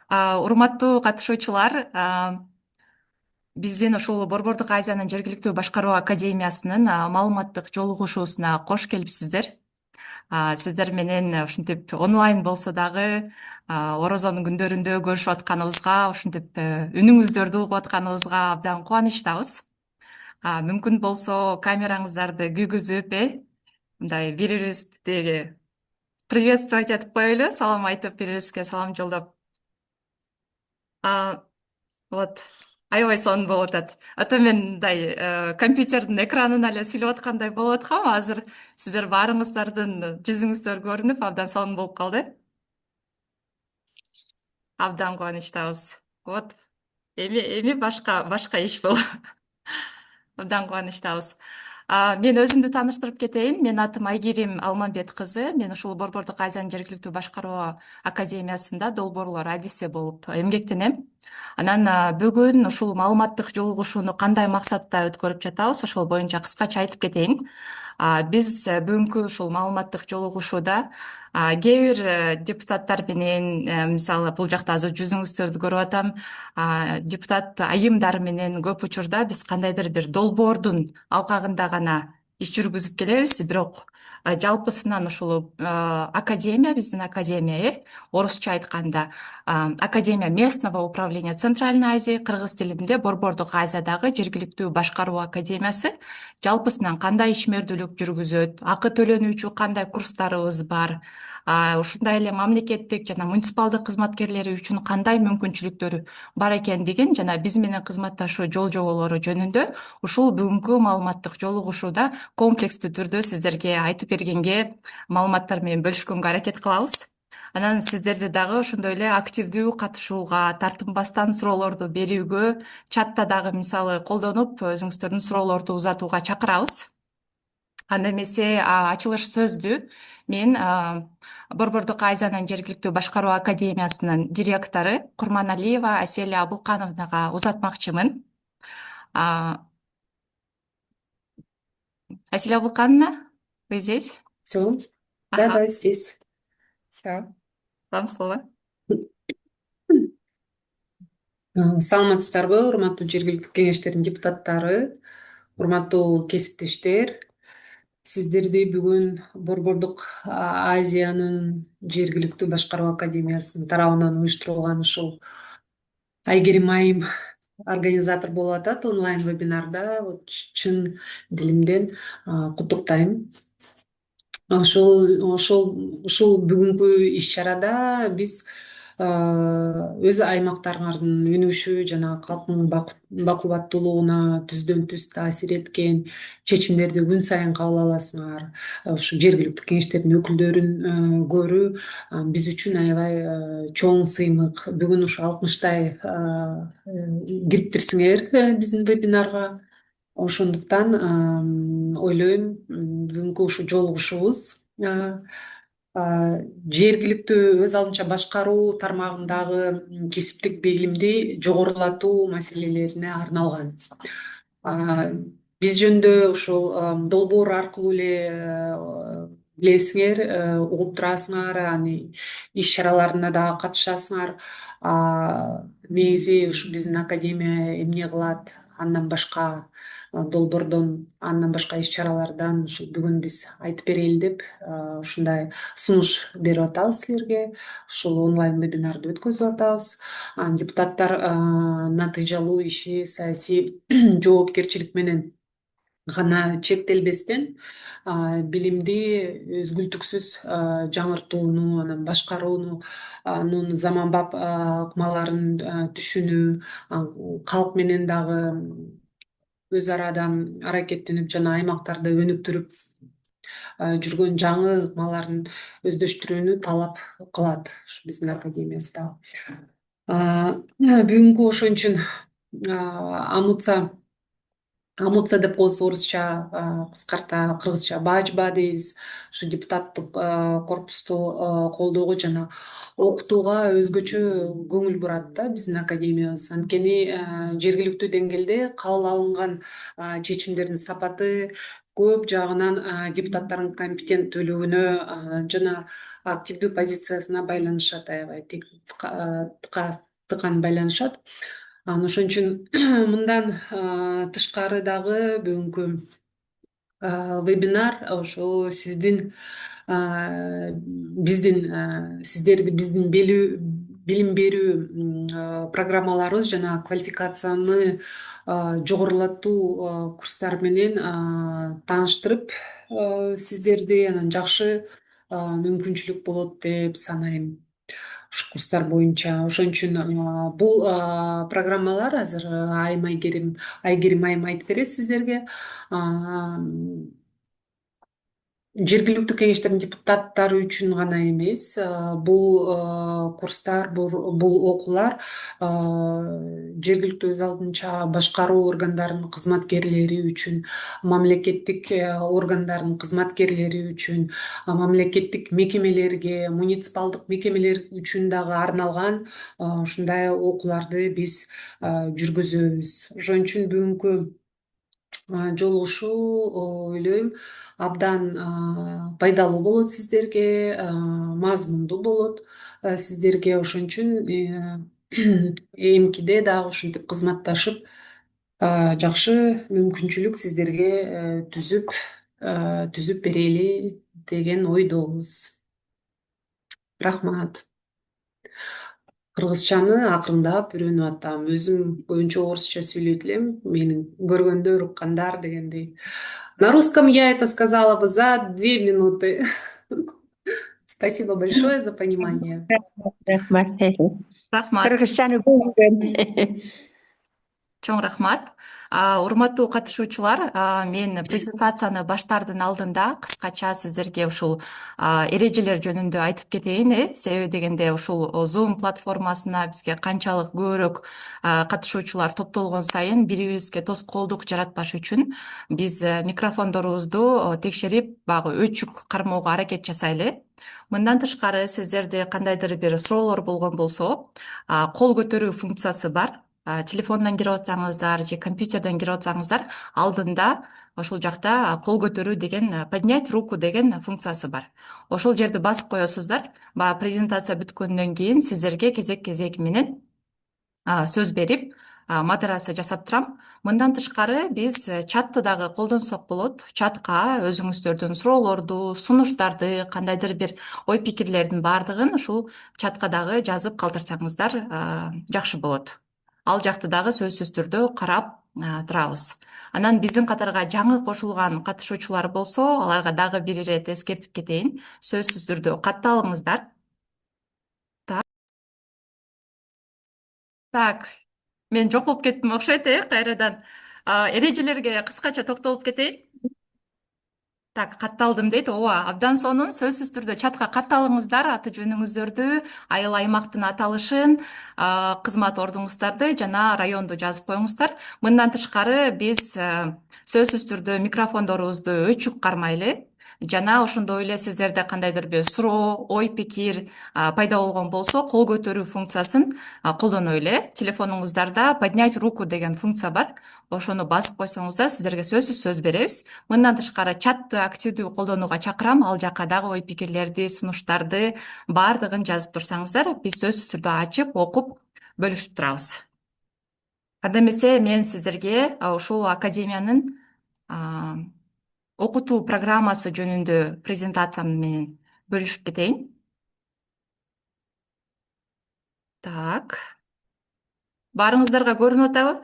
Урматтуу катышуучулар, биздин ушул Борбордук Азиянын жергиликтүү башкаруу академиясынын маалыматтык жолугушуусуна кош келипсиздер. Сиздер менен ушинтип онлайн болсо дагы орозонун күндөрүндө көрүшүп атканыбызга, ушинтип үнүңүздөрдү угуп атканыбызга абдан кубанычтабыз. Мүмкүн болсо камераңыздарды күйгүзүп, мындай бири бирибизди приветствовать этип коелу, салам айтып, бири бирибизге салам жолдоп. А, Вот, аябай сонун болуп атат. Мен мындай компьютердин экранына эле сүйлөп аткандай болуп аткам. Азыр сиздер баарыңыздардын жүзүңүздөр көрүнүп, абдан сонун болуп калды. Абдан кубанычтабыз. Эми башка иш бул. Абдан кубанычтабыз. Мен өзүмдү тааныштырып кетейин. Менин атым Айгерим Алмамбет кызы. Мен ушул Борбордук Азиянын жергиликтүү башкаруу академиясында долбоорлор адиси болуп эмгектенем. Анан бүгүн ушул маалыматтык жолугушууну кандай максатта өткөрүп жатабыз, ошол боюнча кыскача айтып кетейин. Биз бүгүнкү ушул маалыматтык жолугушууда кээ бир депутаттар менен, мисалы бул жакта азыр жүзүңүздөрдү көрүп атам, депутат айымдар менен көп учурда биз кандайдыр бир долбоордун алкагында гана иш жүргүзүп келебиз, бирок жалпысынан ушул академия, биздин академия, орусча айтканда Академия местного управления Центральной Азии, кыргыз тилинде Борбордук Азиядагы жергиликтүү башкаруу академиясы жалпысынан кандай ишмердүүлүк жүргүзөт, акы төлөнүүчү кандай курстарыбыз бар, ушундай эле мамлекеттик жана муниципалдык кызматкерлери үчүн кандай мүмкүнчүлүктөр бар экендигин жана биз менен кызматташуу жол жоболору жөнүндө ушул бүгүнкү маалыматтык жолугушууда комплекстүү түрдө сиздерге айтып бергенге, маалыматтар менен бөлүшкөнгө аракет кылабыз. Анан сиздерди дагы ошондой эле активдүү катышууга, тартынбастан суроолорду берүүгө, чатта дагы мисалы колдонуп, өзүңүздөрдүн суроолорду узатууга чакырабыз. Анда эмесе ачылыш сөздү мен Борбордук Азиянын жергиликтүү башкаруу академиясынын директору Курманалиева Аселия Абылкановнага узатмакчымын. Аселия Абылкановна, вы здесь? Все, Ага, да, здесь. все, вам слово. Саламатсыздарбы, урматтуу жергиликтүү кеңештердин депутаттары, урматтуу кесиптештер. Сиздерди бүгүн Борбордук Азиянын жергиликтүү башкаруу академиясынын тарабынан уюштурулган ушул Айгерим айым организатор болуп атат онлайн вебинарда. Чын дилимден куттуктайм. Ушул бүгүнкү иш-чарада биз өз аймактарыңардын өнүгүшү жана калктын бакубаттуулугуна түздөн түз таасир эткен чечимдерди күн сайын кабыл аласыңар. Ушу жергиликтүү кеңештердин өкүлдөрүн көрүү биз үчүн аябай чоң сыймык. Бүгүн ушу 60-тай кириптирсиңер биздин вебинарга. Ошондуктан ойлойм бүгүнкү ушу жолугушуубуз жергиликтүү өз алдынча башкаруу тармагындагы кесиптик билимди жогорулатуу маселелерине арналган. Биз жөнүндө ушул долбоор аркылуу эле билесиңер, угуп турасыңар, аны иш-чараларына дагы катышасыңар. Негизи ушу биздин академия эмне кылат, андан башка долбоордон, андан башка иш-чаралардан ушу бүгүн биз айтып берели деп ушундай сунуш берип атабыз силерге. Ушул онлайн вебинарды өткөзүп атабыз. Депутаттар натыйжалуу иши, саясий жоопкерчилик менен гана чектелбестен билимди үзгүлтүксүз жаңыртууну, анан башкарууну, анын заманбап ыкмаларын түшүнүү, калк менен дагы өз арада аракеттенип жана аймактарды өнүктүрүп жүргөн жаңы ыкмаларын өздөштүрүүнү талап кылат ушу биздин академияда. Бүгүнкү ошон үчүн амуца деп коебуз орусча, кыскарта кыргызча бажба дейбиз. Ушу депутаттык корпусту колдоого жана окутууга өзгөчө көңүл бурат да биздин академиябыз. Анткени жергиликтүү деңгээлде кабыл алынган чечимдердин сапаты көп жагынан депутаттардын компетенттүүлүгүнө жана активдүү позициясына байланышат, аябай тыкан байланышат. Ошон үчүн мындан тышкары дагы бүгүнкү вебинар ошол сиздин сиздерди биздин билим берүү программаларыбыз жана квалификацияны жогорулатуу курстар менен тааныштырып сиздерди анан жакшы мүмкүнчүлүк болот деп санайм ушу курстар боюнча. Ошон үчүн бул программалар азыр Айгерим айым айтып берет сиздерге. Жергиликтүү кеңештердин депутаттары үчүн гана эмес, бул курстар, бул окуулар жергиликтүү өз алдынча башкаруу органдарынын кызматкерлери үчүн, мамлекеттик органдардын кызматкерлери үчүн, мамлекеттик мекемелерге, муниципалдык мекемелер үчүн дагы арналган ушундай окууларды биз жүргүзөбүз. Ошон үчүн бүгүнкү жолугушуу ойлойм абдан пайдалуу болот сиздерге, мазмундуу болот сиздерге. Ошон үчүн эмкиде дагы ушинтип кызматташып, жакшы мүмкүнчүлүк сиздерге түзүп берели деген ойдобуз. Рахмат. Кыргызчаны акырындап үйрөнүп атам. Өзүм көбүнчө орусча сүйлөйт элем. Менин көргөндөр, уккандар дегендей. На русском я это сказала бы за 2 минуты. Спасибо большое за понимание. Рахмат. Рахмат. Кыргызчаны көргөн. Чоң рахмат. Урматтуу катышуучулар, мен презентацияны баштаардын алдында кыскача сиздерге ушул эрежелер жөнүндө айтып кетейин, себеби дегенде ушул Zoom платформасына бизге канчалык көбүрөөк катышуучулар топтолгон сайын бири-бирибизге тоскоолдук жаратпаш үчүн биз микрофондорубузду текшерип, багы өчүк кармоого аракет жасайлы. Мындан тышкары сиздерде кандайдыр бир суроолор болгон болсо, кол көтөрүү функциясы бар. Телефондон кирип атсаңыздар же компьютерден кирип атсаңыздар, алдында ошол жакта кол көтөрүү деген, поднять руку деген функциясы бар. Ошол жерди басып коесуздар. Презентация бүткөндөн кийин сиздерге кезек менен сөз берип, модерация жасап турам. Мындан тышкары биз чатты дагы колдонсок болот. Чатка өзүңүздөрдүн суроолорду, сунуштарды, кандайдыр бир ой пикирлердин баардыгын ушул чатка дагы жазып калтырсаңыздар жакшы болот. Ал жакты дагы сөзсүз түрдө карап турабыз. Анан биздин катарга жаңы кошулган катышуучулар болсо, аларга дагы бир ирет эскертип кетейин. Сөзсүз түрдө катталыңыздар. Так, мен жок болуп кеттим окшойт, кайрадан. Эрежелерге кыскача токтолуп кетейин. Так, катталдым дейт. Ооба, абдан сонун. Сөзсүз түрдө чатка катталыңыздар, аты жөнүңүздөрдү, айыл аймактын аталышын, кызмат ордуңуздарды жана районду жазып коюңуздар. Мындан тышкары биз сөзсүз түрдө микрофондорубузду өчүк кармайлы. Жана ошондой эле сиздерде кандайдыр бир суроо, ой пикир пайда болгон болсо, кол көтөрүү функциясын колдоной эле. Телефонуңуздарда поднять руку деген функция бар. Ошону басып койсоңуздар, сиздерге сөз беребиз. Мындан тышкары чатты активдүү колдонууга чакырам. Ал жакка дагы ой пикирлерди, сунуштарды баардыгын жазып турсаңыздар, биз сөзсүз түрдө ачып, окуп, бөлүшүп турабыз. Анда эмесе мен сиздерге ушул академиянын окутуу программасы жөнүндө презентациям менен бөлүшүп кетейин. Так. Баарыңыздарга көрүнүп атабы?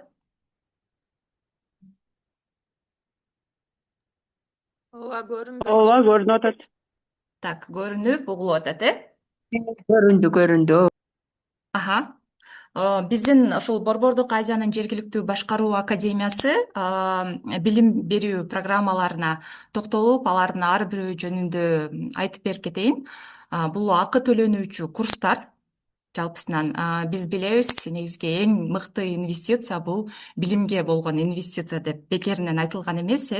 Ооба, Ооба, көрүнүп атат. Так, көрүнүп, угулуп атат, Көрүндү. Аха. Биздин ошол Борбордук Азиянын жергиликтүү башкаруу академиясы билим берүү программаларына токтолуп, алардын ар бирөө жөнүндө айтып берип кетейин. Бул акы төлөнүүчү курстар. Жалпысынан биз билебиз, негизги эң мыкты инвестиция бул билимге болгон инвестиция деп бекеринен айтылган эмес,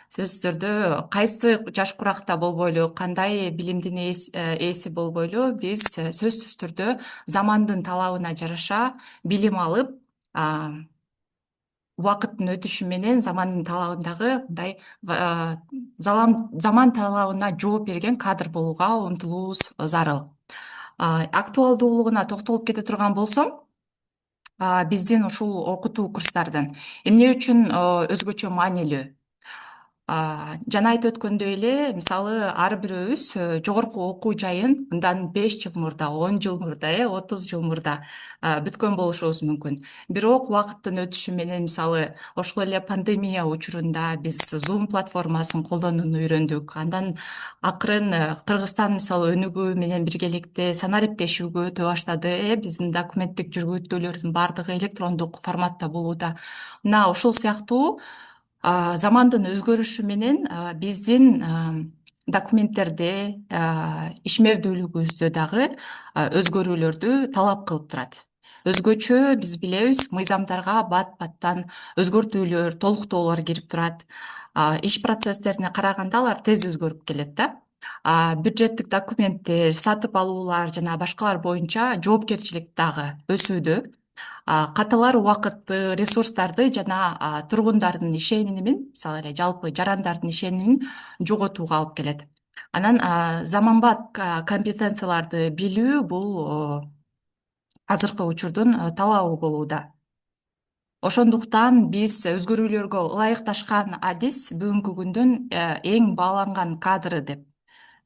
Сөзсүз түрдө кайсы жаш куракта болбойлу, кандай билимдин ээси болбойлу, биз сөзсүз түрдө замандын талабына жараша билим алып, убакыттын өтүшү менен замандын талабындагы мындай заман талабына жооп берген кадр болууга умтулуубуз зарыл. Актуалдуулугуна токтолуп кете турган болсом, биздин ушул окутуу курстардын эмне үчүн өзгөчө маанилүү? Жана айтып өткөндөй эле, мисалы ар бирөөбүз жогорку окуу жайын мындан 5 жыл мурда, 10 жыл мурда, 30 жыл мурда бүткөн болушубуз мүмкүн. Бирок убакыттын өтүшү менен, мисалы ошол эле пандемия учурунда биз Zoom платформасын колдонууну үйрөндүк. Андан акырын Кыргызстан мисалы өнүгүү менен биргеликте санариптешүүгө өтө баштады. Биздин документтик жүргүзүүлөрдүн баардыгы электрондук форматта болууда. Мына ошол сыяктуу замандын өзгөрүшү менен биздин документтерде, ишмердүүлүгүбүздө дагы өзгөрүүлөрдү талап кылып турат. Өзгөчө биз билебиз, мыйзамдарга бат-баттан өзгөртүүлөр, толуктоолор кирип турат. Иш процесстерине караганда алар тез өзгөрүп келет да. Бюджеттик документтер, сатып алуулар жана башкалар боюнча жоопкерчилик дагы өсүүдө. Каталар убакытты, ресурстарды жана тургундардын ишенимин, мисалы эле жалпы жарандардын ишенимин жоготууга алып келет. Анан заманбап компетенцияларды билүү бул азыркы учурдун талабы болууда. Ошондуктан биз өзгөрүүлөргө ылайыкташкан адис бүгүнкү күндүн эң бааланган кадры деп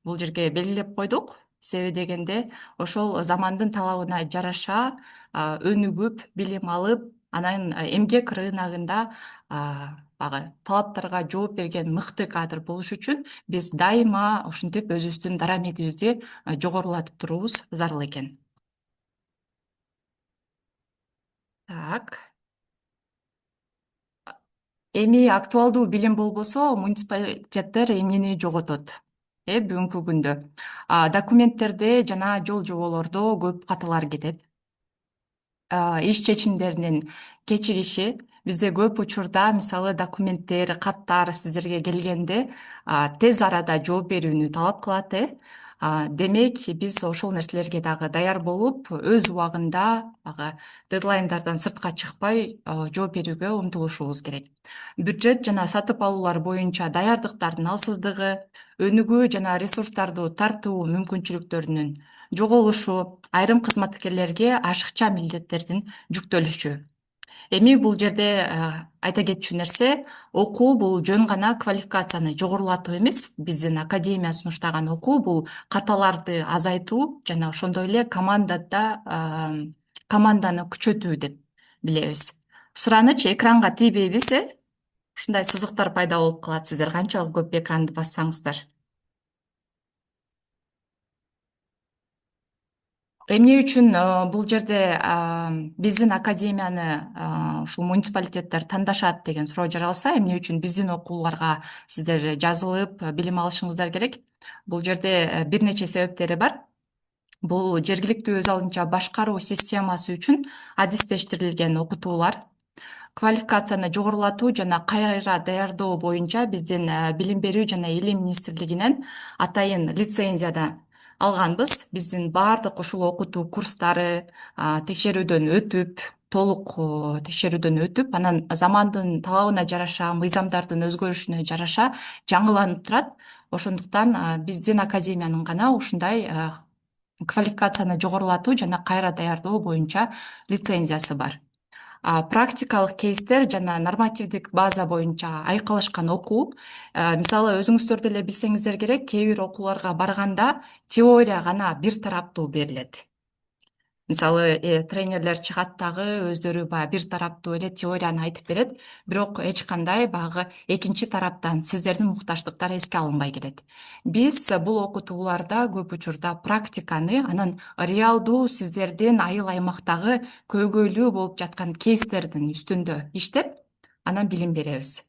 бул жерге белгилеп койдук. Себеби дегенде, ошол замандын талабына жараша өнүгүп, билим алып, анан эмгек рыногунда баягы талаптарга жооп берген мыкты кадр болуш үчүн биз дайыма ушинтип өзүбүздүн дарамедибизди жогорулатып туруубуз зарыл экен. Так. Эми актуалдуу билим болбосо, муниципалитеттер эмнени жоготот? Бүгүнкү күндө документтерде жана жол жоболордо көп каталар кетет. Иш чечимдеринин кечигиши бизде көп учурда, мисалы документтер, каттар сиздерге келгенде тез арада жооп берүүнү талап кылат. Демек, биз ошол нерселерге дагы даяр болуп, өз убагында дедлайндардан сыртка чыкпай жооп берүүгө умтулушубуз керек. Бюджет жана сатып алуулар боюнча даярдыктардын алсыздыгы, өнүгүү жана ресурстарды тартуу мүмкүнчүлүктөрүнүн жоголушу, айрым кызматкерлерге ашыкча милдеттердин жүктөлүшү. Эми бул жерде айта кетчү нерсе, окуу бул жөн гана квалификацияны жогорулатуу эмес. Биздин академия сунуштаган окуу бул каталарды азайтуу жана ошондой эле команданы күчөтүү деп билебиз. Сураныч экранга тийбейбиз, ушундай сызыктар пайда болуп калат, сиздер канчалык көп экранды бассаңыздар. Эмне үчүн бул жерде биздин академияны ушул муниципалитеттер тандашат деген суроо жаралса, эмне үчүн биздин окууларга сиздер жазылып билим алышыңыздар керек? Бул жерде бир нече себептери бар. Бул жергиликтүү өз алынча башкаруу системасы үчүн адистештирилген окутуулар, квалификацияны жогорулатуу жана кайра даярдоо боюнча биздин билим берүү жана илим министрлигинен атайын лицензияда алганбыз. Биздин баардык ушул окутуу курстары текшерүүдөн өтүп, толук текшерүүдөн өтүп, анан замандын талабына жараша, мыйзамдардын өзгөрүшүнө жараша жаңыланып турат. Ошондуктан биздин академиянын гана ушундай квалификацияны жогорулатуу жана кайра даярдоо боюнча лицензиясы бар. Практикалык кейстер жана нормативдик база боюнча айкалышкан окуу. Мисалы өзүңүздөр деле билсеңиздер керек, кээ бир окууларга барганда теория гана бир тараптуу берилет. Мисалы тренерлер чыгат дагы өздөрү баягы бир тараптуу эле теорияны айтып берет, бирок эч кандай баягы экинчи тараптан сиздердин муктаждыктар эске алынбай келет. Биз бул окутууларда көп учурда практиканы, анан реалдуу сиздердин айыл аймактагы көйгөйлүү болуп жаткан кейстердин үстүндө иштеп, анан билим беребиз.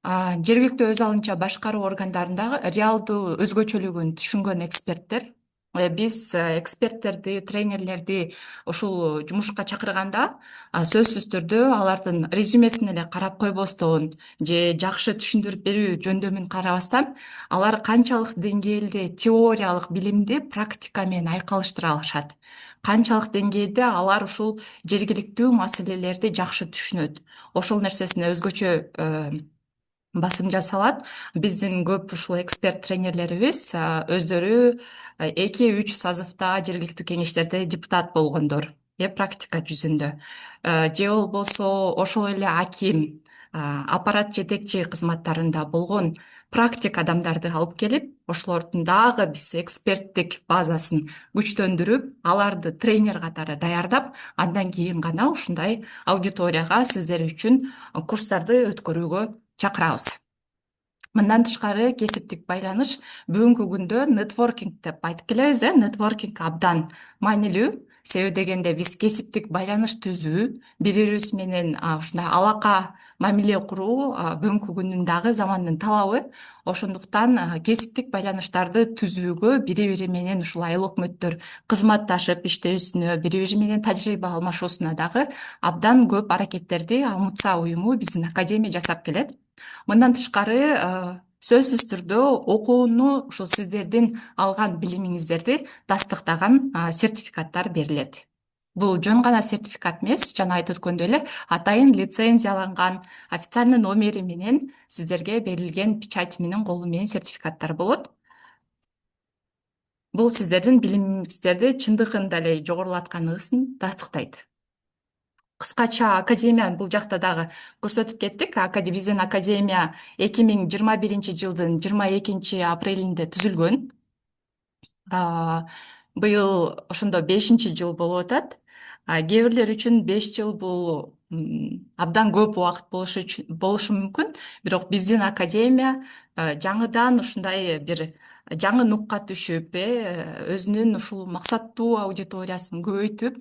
Жергиликтүү өз алынча башкаруу органдарындагы реалдуу өзгөчөлүгүн түшүнгөн эксперттер Биз эксперттерди, тренерлерди ушул жумушка чакырганда сөзсүз түрдө алардын резюмесин эле карап койбостон же жакшы түшүндүрүп берүү жөндөмүн карабастан алар канчалык деңгээлде теориялык билимди практика менен айкалыштыра алышат, канчалык деңгээлде алар ушул жергиликтүү маселелерди жакшы түшүнөт, ошол нерсесине өзгөчө басым жасалат. Биздин көп ушул эксперт тренерлерибиз өздөрү 2-3 сазывда жергиликтүү кеңештерде депутат болгондор, практика жүзүндө. Же болбосо ошол эле аким, аппарат жетекчи кызматтарында болгон практик адамдарды алып келип, ошолордун дагы биз эксперттик базасын күчтөндүрүп, аларды тренер катары даярдап, андан кийин гана ушундай аудиторияга сиздер үчүн курстарды өткөрүүгө чакырабыз. Мындан тышкары кесиптик байланыш бүгүнкү күндө нетворкинг деп айтып келебиз. Нетворкинг абдан маанилүү. Себеби дегенде биз кесиптик байланыш түзүү, бири-бирибиз менен ушундай алака мамиле куруу бүгүнкү күндүн дагы замандын талабы. Ошондуктан кесиптик байланыштарды түзүүгө, бири-бири менен ушул айыл өкмөттөр кызматташып иштөөсүнө, бири-бири менен тажрыйба алмашуусуна дагы абдан көп аракеттерди АМУЦА уюму биздин академия жасап келет. Мындан тышкары сөзсүз түрдө окууну ушул сиздердин алган билимиңиздерди тастыктаган сертификаттар берилет. Бул жөн гана сертификат эмес, жана айтып өткөндөй эле атайын лицензияланган официальный номери менен сиздерге берилген печать менен колу менен сертификаттар болот. Бул сиздердин билимиңиздерди чындыгында эле жогорулатканыңызды тастыктайт. Кыскача академия бул жакта дагы көрсөтүп кеттик. Биздин академия 2021-жылдын 22-апрелинде түзүлгөн. Быйыл ошондо 5-жыл болуп атат. Кээ бирлер үчүн 5 жыл бул абдан көп убакыт болушу мүмкүн. Бирок биздин академия жаңыдан ушундай бир жаңы нукка түшүп, өзүнүн ушул максаттуу аудиториясын көбөйтүп,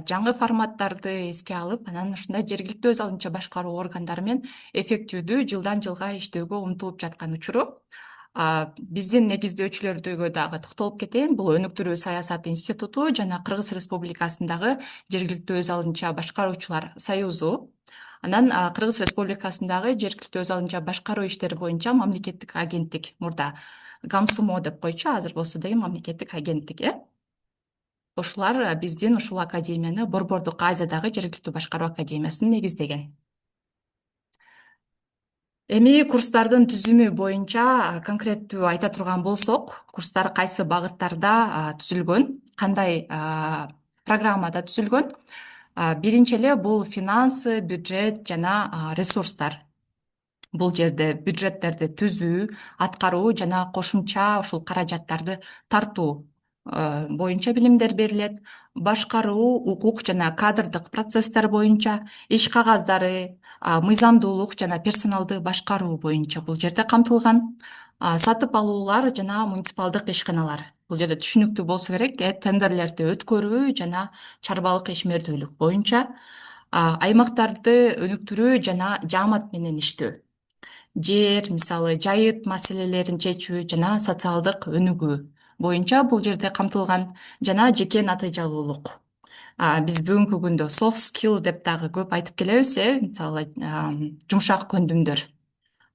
жаңы форматтарды эске алып, анан ушундай жергиликтүү өз алдынча башкаруу органдары менен эффективдүү жылдан жылга иштөөгө умтулуп жаткан учуру. Биздин негиздөөчүлөргө дагы токтолуп кетейин. Бул Өнүктүрүү саясат институту жана Кыргыз Республикасындагы жергиликтүү өз алдынча башкаруучулар союзу. Анан Кыргыз Республикасындагы жергиликтүү өз алдынча башкаруу иштери боюнча мамлекеттик агенттик, мурда ГАМСУМО деп койчу, азыр болсо деген мамлекеттик агенттик. Ошулар биздин ушул академияны Борбордук Азиядагы жергиликтүү башкаруу академиясын негиздеген. Эми курстардын түзүмү боюнча конкреттүү айта турган болсок, курстар кайсы багыттарда түзүлгөн, кандай программада түзүлгөн? Биринчи эле бул финансы, бюджет жана ресурстар. Бул жерде бюджеттерди түзүү, аткаруу жана кошумча ушул каражаттарды тартуу боюнча билимдер берилет. Башкаруу, укук жана кадрдык процесстер боюнча, иш кагаздары, мыйзамдуулук жана персоналды башкаруу боюнча бул жерде камтылган. Сатып алуулар жана муниципалдык ишканалар. Бул жерде түшүнүктүү болсо керек, тендерлерди өткөрүү жана чарбалык ишмердүүлүк боюнча. Аймактарды өнүктүрүү жана жаамат менен иштөө. Жер, мисалы, жайыт маселелерин чечүү жана социалдык өнүгүү боюнча бул жерде камтылган, жана жеке натыйжалуулук. Биз бүгүнкү күндө soft skill деп дагы көп айтып келебиз, мисалы, жумшак көндүмдөр.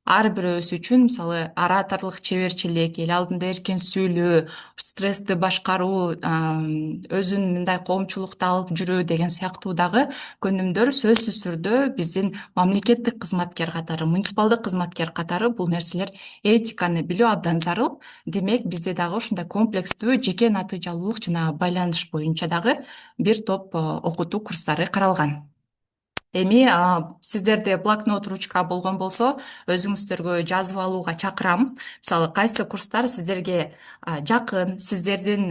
Ар бирөөбүз үчүн, мисалы, ораторлук чеберчилик, эл алдында эркин сүйлөө, стрессти башкаруу, өзүн мындай коомчулукта алып жүрүү деген сыяктуу дагы көндүмдөр сөзсүз түрдө биздин мамлекеттик кызматкер катары, муниципалдык кызматкер катары бул нерселер этиканы билүү абдан зарыл. Демек, бизде дагы ушундай комплекстүү жеке натыйжалуулук жана байланыш боюнча дагы бир топ окутуу курстары каралган. Эми сиздерде блокнот, ручка болгон болсо, өзүңүздөргө жазып алууга чакырам. Мисалы, кайсы курстар сиздерге жакын, сиздердин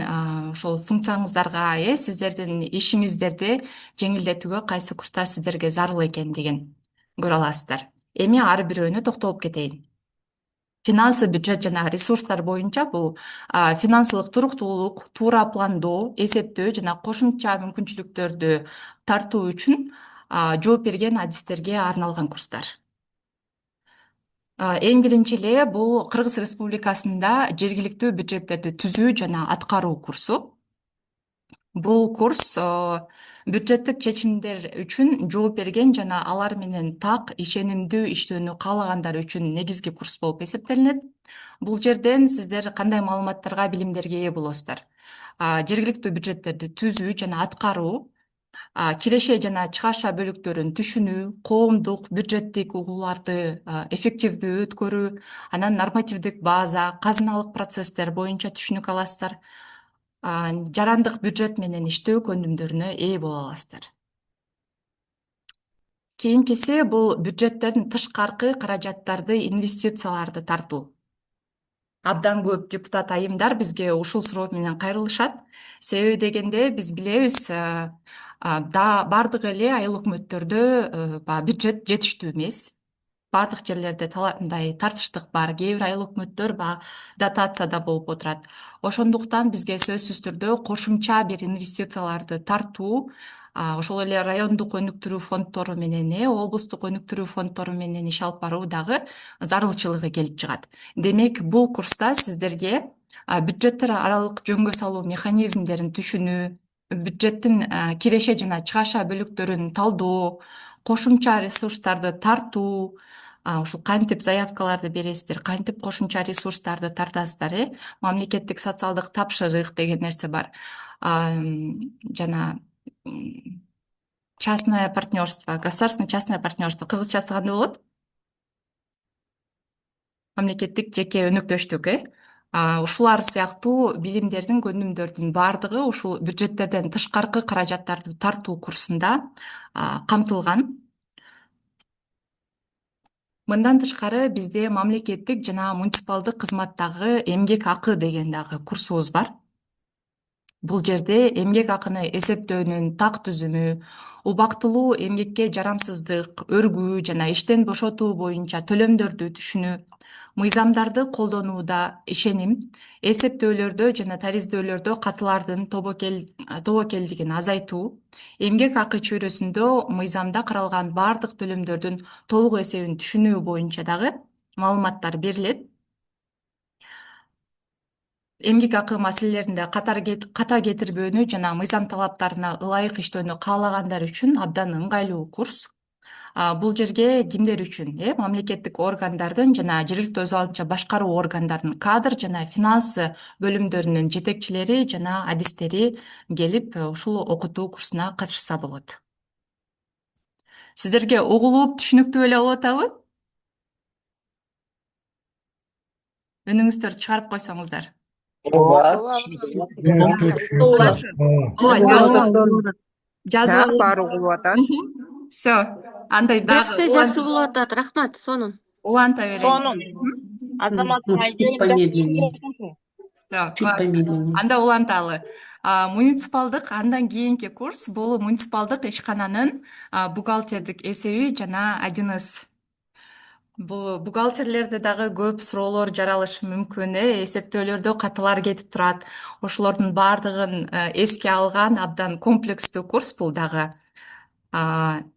ошол функцияңыздарга, сиздердин ишиңиздерди жеңилдетүүгө кайсы курстар сиздерге зарыл экендигин көрө аласыздар. Эми ар бирөөнү токтолуп кетейин. Финансы, бюджет жана ресурстар боюнча бул финансылык туруктуулук, туура пландоо, эсептөө жана кошумча мүмкүнчүлүктөрдү тартуу үчүн жооп берген адистерге арналган курстар. Эң биринчи эле бул Кыргыз Республикасында жергиликтүү бюджеттерди түзүү жана аткаруу курсу. Бул курс бюджеттик чечимдер үчүн жооп берген жана алар менен так, ишенимдүү иштөөнү каалагандар үчүн негизги курс болуп эсептелинет. Бул жерден сиздер кандай маалыматтарга, билимдерге ээ болосуздар? Жергиликтүү бюджеттерди түзүү жана аткаруу, киреше жана чыгаша бөлүктөрүн түшүнүү, коомдук бюджеттик угууларды эффективдүү өткөрүү, анан нормативдик база, казыналык процесстер боюнча түшүнүк аласыздар. Жарандык бюджет менен иштөө көндүмдөрүнө ээ боло аласыздар. Кийинкиси бул бюджеттердин тышкаркы каражаттарды, инвестицияларды тартуу. Абдан көп депутат айымдар бизге ушул суроо менен кайрылышат. Себеби дегенде биз билебиз, бардык эле айыл өкмөттөрдө бюджет жетиштүү эмес. Бардык жерлерде мындай тартыштык бар. Кээ бир айыл өкмөттөр дотацияда болуп отурат. Ошондуктан бизге сөзсүз түрдө кошумча бир инвестицияларды тартуу, ошол эле райондук өнүктүрүү фонддору менен, облустук өнүктүрүү фонддору менен иш алып баруу дагы зарылчылыгы келип чыгат. Демек, бул курста сиздерге бюджеттер аралык жөнгө салуу механизмдерин түшүнүү, бюджеттин киреше жана чыгаша бөлүктөрүн талдоо, кошумча ресурстарды тартуу, ушул кантип заявкаларды бересиздер, кантип кошумча ресурстарды тартасыздар, мамлекеттик социалдык тапшырык деген нерсе бар. Жана частное партнерство, государственное частное партнерство, кыргызчасы кандай болот? Мамлекеттик жеке өнөктөштүк, ушулар сыяктуу билимдердин, көндүмдөрдүн баардыгы ушул бюджеттерден тышкаркы каражаттарды тартуу курсунда камтылган. Мындан тышкары бизде мамлекеттик жана муниципалдык кызматтагы эмгек акы деген дагы курсубуз бар. Бул жерде эмгек акыны эсептөөнүн так түзүмү, убактылуу эмгекке жарамсыздык, өргүү жана иштен бошотуу боюнча төлөмдөрдү түшүнүү, мыйзамдарды колдонууда ишеним, эсептөөлөрдө жана тариздөөлөрдө катылардын тобокелдигин азайтуу, эмгек акы чөйрөсүндө мыйзамда каралган бардык төлөмдөрдүн толук эсебин түшүнүү боюнча дагы маалыматтар берилет. Эмгек акы маселелеринде ката кетирбөөнү жана мыйзам талаптарына ылайык иштөөнү каалагандар үчүн абдан ыңгайлуу курс. Бул жерге кимдер үчүн? Мамлекеттик органдардын жана жергиликтүү өз алдынча башкаруу органдарынын кадр жана финанс бөлүмдөрүнүн жетекчилери жана адистери келип ушул окутуу курсуна катышса болот. Сиздерге угулуп түшүнүктүү эле болуп атабы? Үнүңүздөрдү чыгарып койсоңуздар. Ооба. Жазып Баары угулуп атат. Все. Андай дагы Жакшы жакшы болуп атат, рахмат. Сонун. уланта берейин. Сонун. Азамат Чуть помедленнее. Чуть помедленнее. Анда уланталы. Муниципалдык, андан кийинки курс бул муниципалдык ишкананын бухгалтердик эсеби жана 1С. Бул бухгалтерлерде дагы көп суроолор жаралышы мүмкүн, эсептөөлөрдө каталар кетип турат. Ошолордун баардыгын эске алган абдан комплекстүү курс бул дагы.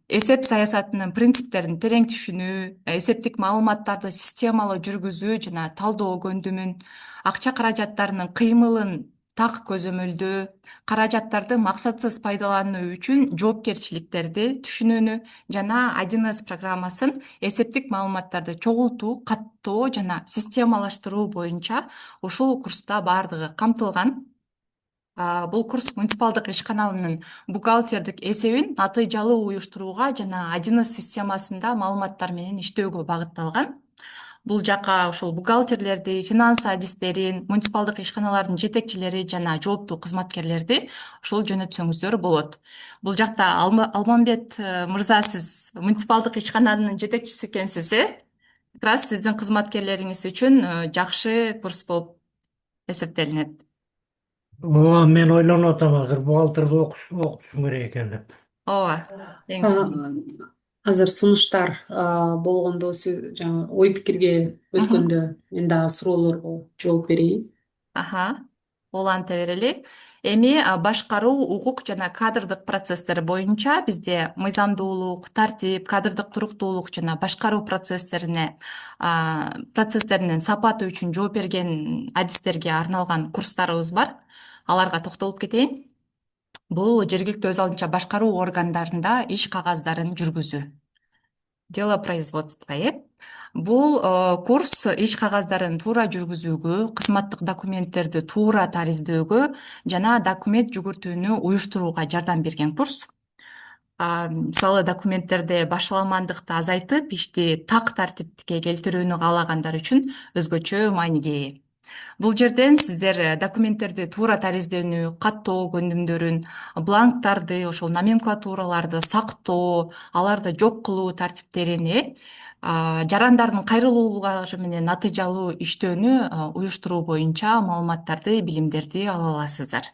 Эсеп саясатынын принциптерин терең түшүнүү, эсептик маалыматтарды системалуу жүргүзүү жана талдоо көндүмүн, акча каражаттарынын кыймылын так көзөмөлдөө, каражаттарды максатсыз пайдалануу үчүн жоопкерчиликтерди түшүнүүнү жана 1С программасын эсептик маалыматтарды чогултуу, каттоо жана системалаштыруу боюнча ушул курста баардыгы камтылган. Бул курс муниципалдык ишканаларынын бухгалтердик эсебин натыйжалуу уюштурууга жана 1С системасында маалыматтар менен иштөөгө багытталган. Бул жака ушул бухгалтерлерди, финанс адистерин, муниципалдык ишканалардын жетекчилери жана жооптуу кызматкерлерди ушул жөнөтсөңүздөр болот. Бул жакта Алмамбет мырза, сиз муниципалдык ишкананын жетекчиси экенсиз, Как раз сиздин кызматкерлериңиз үчүн жакшы курс болуп эсептелинет. Мен ойлонуп атам азыр бухгалтерди окутушум керек экен деп. Ооба. Эң сонун. Азыр сунуштар болгондо жаңы ой пикирге өткөндө мен дагы суроолорго жооп берейин. Аха. уланта берели. Эми башкаруу, укук жана кадрдык процесстер боюнча бизде мыйзамдуулук, тартип, кадрдык туруктуулук жана башкаруу процесстеринин сапаты үчүн жооп берген адистерге арналган курстарыбыз бар. Аларга токтолуп кетейин. Бул жергиликтүү өз алдынча башкаруу органдарында иш кагаздарын жүргүзүү. Делопроизводство, Бул курс иш кагаздарын туура жүргүзүүгө, кызматтык документтерди туура тариздөөгө жана документ жүгүртүүнү уюштурууга жардам берген курс. Мисалы документтерде башаламандыкты азайтып, ишти так тартипке келтирүүнү каалагандар үчүн өзгөчө мааниге ээ. Бул жерден сиздер документтерди туура тариздөөнү, каттоо көндүмдөрүн, бланктарды, ошол номенклатураларды сактоо, аларды жок кылуу тартиптерин, жарандардын кайрылуулары менен натыйжалуу иштөөнү уюштуруу боюнча маалыматтарды, билимдерди ала аласыздар.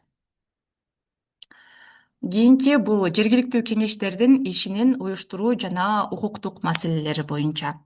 Кийинки бул жергиликтүү кеңештердин ишинин уюштуруу жана укуктук маселелери боюнча.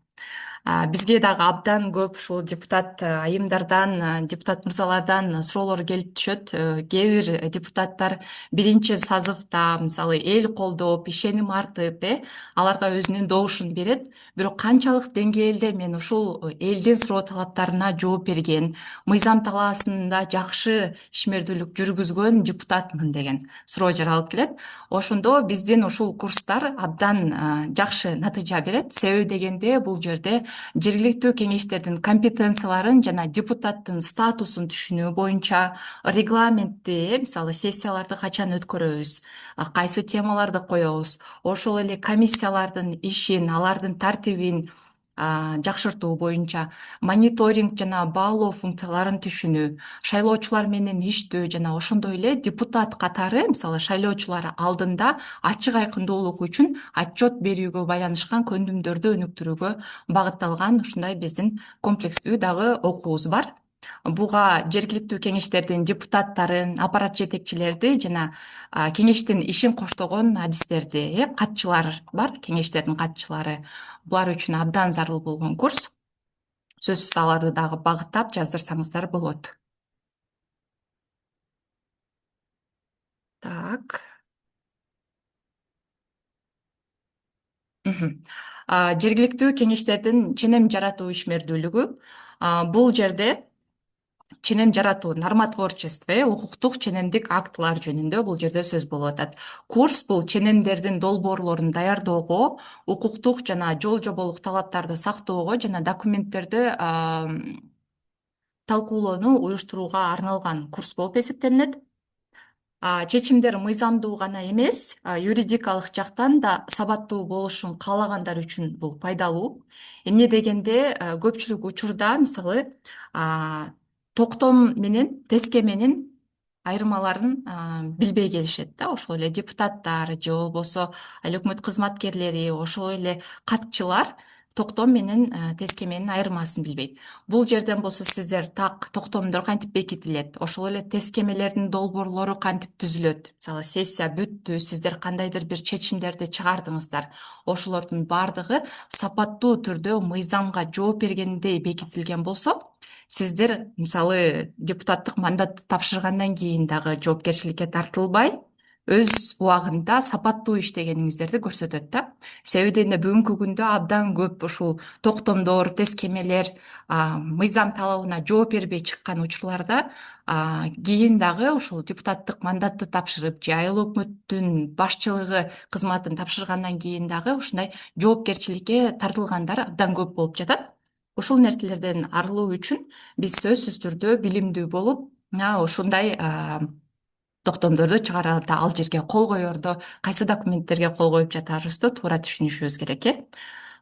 Бизге дагы абдан көп ушул депутат айымдардан, депутат мырзалардан суроолор келип түшөт. Кээ бир депутаттар биринчи сазывда мисалы эл колдоп, ишеним артып, аларга өзүнүн добушун берет. Бирок канчалык деңгээлде мен ушул элдин суроо талаптарына жооп берген, мыйзам талаасында жакшы ишмердүүлүк жүргүзгөн депутатмын деген суроо жаралып келет. Ошондо биздин ушул курстар абдан жакшы натыйжа берет. Себеби дегенде бул жерде жергиликтүү кеңештердин компетенцияларын жана депутаттын статусун түшүнүү боюнча регламентти, мисалы сессияларды качан өткөрөбүз, кайсы темаларды коебуз, ошол эле комиссиялардын ишин, алардын тартибин жакшыртуу боюнча мониторинг жана баалоо функцияларын түшүнүү, шайлоочулар менен иштөө жана ошондой эле депутат катары, мисалы шайлоочулар алдында ачык айкындуулук үчүн отчет берүүгө байланышкан көндүмдөрдү өнүктүрүүгө багытталган ушундай биздин комплекстүү дагы окуубуз бар. Буга жергиликтүү кеңештердин депутаттарын, аппарат жетекчилерди жана кеңештин ишин коштогон адистерди, катчылар бар, кеңештердин катчылары. Булар үчүн абдан зарыл болгон курс. Сөзсүз аларды дагы багыттап жаздырсаңыздар болот. Так. Жергиликтүү кеңештердин ченем жаратуу ишмердүүлүгү. Бул жерде ченем жаратуу, нормотворчество, укуктук ченемдик актылар жөнүндө бул жерде сөз болуп атат. Курс бул ченемдердин долбоорлорун даярдоого, укуктук жана жол жоболук талаптарды сактоого жана документтерди талкуулоону уюштурууга арналган курс болуп эсептелинет. Чечимдер мыйзамдуу гана эмес, юридикалык жактан да сабаттуу болушун каалагандар үчүн бул пайдалуу. Эмне дегенде көпчүлүк учурда мисалы токтом менен тескеменин айырмаларын билбей келишет да. Ошол эле депутаттар же болбосо ал өкмөт кызматкерлери, ошол эле катчылар токтом менен тескеменин айырмасын билбейт. Бул жерден болсо сиздер так токтомдор кантип бекитилет, ошол эле тескемелердин долбоорлору кантип түзүлөт. Мисалы сессия бүттү, сиздер кандайдыр бир чечимдерди чыгардыңыздар. Ошолордун баардыгы сапаттуу түрдө мыйзамга жооп бергендей бекитилген болсо, сиздер мисалы депутаттык мандатты тапшыргандан кийин дагы жоопкерчиликке тартылбай, өз убагында сапаттуу иштегениңиздерди көрсөтөт да. Себеби дегенде бүгүнкү күндө абдан көп ушул токтомдор, тескемелер мыйзам талабына жооп бербей чыккан учурларда кийин дагы ушул депутаттык мандатты тапшырып же айыл өкмөттүн башчылыгы кызматын тапшыргандан кийин дагы ушундай жоопкерчиликке тартылгандар абдан көп болуп жатат. Ушул нерселерден арылуу үчүн биз сөзсүз түрдө билимдүү болуп, ушундай токтомдорду чыгарарда, ал жерге кол коердо, кайсы документтерге кол коюп жатарыбызды туура түшүнүшүбүз керек.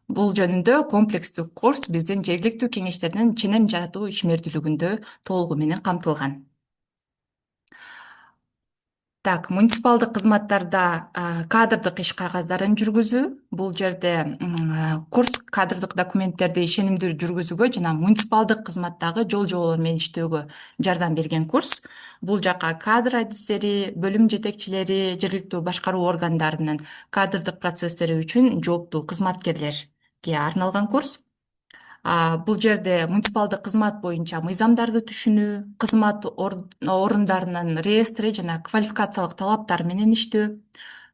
Бул жөнүндө комплекстүү курс биздин жергиликтүү кеңештердин ченем жаратуу ишмердүүлүгүндө толугу менен камтылган. Так, муниципалдык кызматтарда кадрдык иш кагаздарын жүргүзүү. Бул жерде курс кадрдык документтерди ишенимдүү жүргүзүүгө жана муниципалдык кызматтагы жол жоболор менен иштөөгө жардам берген курс. Бул жака кадр адистери, бөлүм жетекчилери, жергиликтүү башкаруу органдарынын кадрдык процесстери үчүн жооптуу кызматкерлерге арналган курс. Бул жерде муниципалдык кызмат боюнча мыйзамдарды түшүнүү, кызмат орундарынын реестри жана квалификациялык талаптар менен иштөө,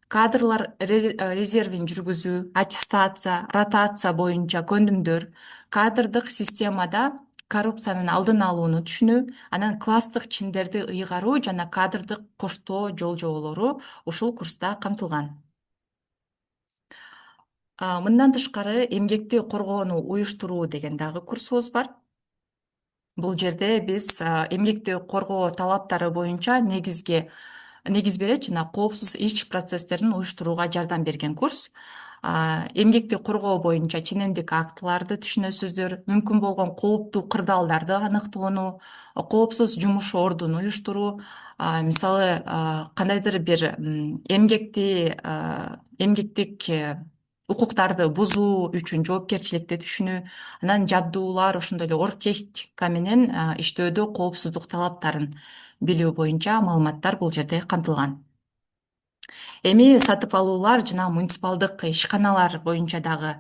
кадрлар резервин жүргүзүү, аттестация, ротация боюнча көндүмдөр, кадрдык системада коррупциянын алдын алууну түшүнүү, анан класстык чиндерди ыйгаруу жана кадрдык коштоо жолжоболору ушул курста камтылган. Мындан тышкары эмгекти коргоону уюштуруу деген дагы курсубуз бар. Бул жерде биз эмгекти коргоо талаптары боюнча негиз берет жана коопсуз иш процесстерин уюштурууга жардам берген курс. Эмгекти коргоо боюнча ченемдик актыларды түшүнөсүздөр, мүмкүн болгон кооптуу кырдаалдарды аныктоону, коопсуз жумуш ордун уюштуруу, мисалы кандайдыр бир эмгектик укуктарды бузуу үчүн жоопкерчиликти түшүнүү, анан жабдуулар, ошондой эле оргтехника менен иштөөдө коопсуздук талаптарын билүү боюнча маалыматтар бул жерде камтылган. Эми сатып алуулар жана муниципалдык ишканалар боюнча дагы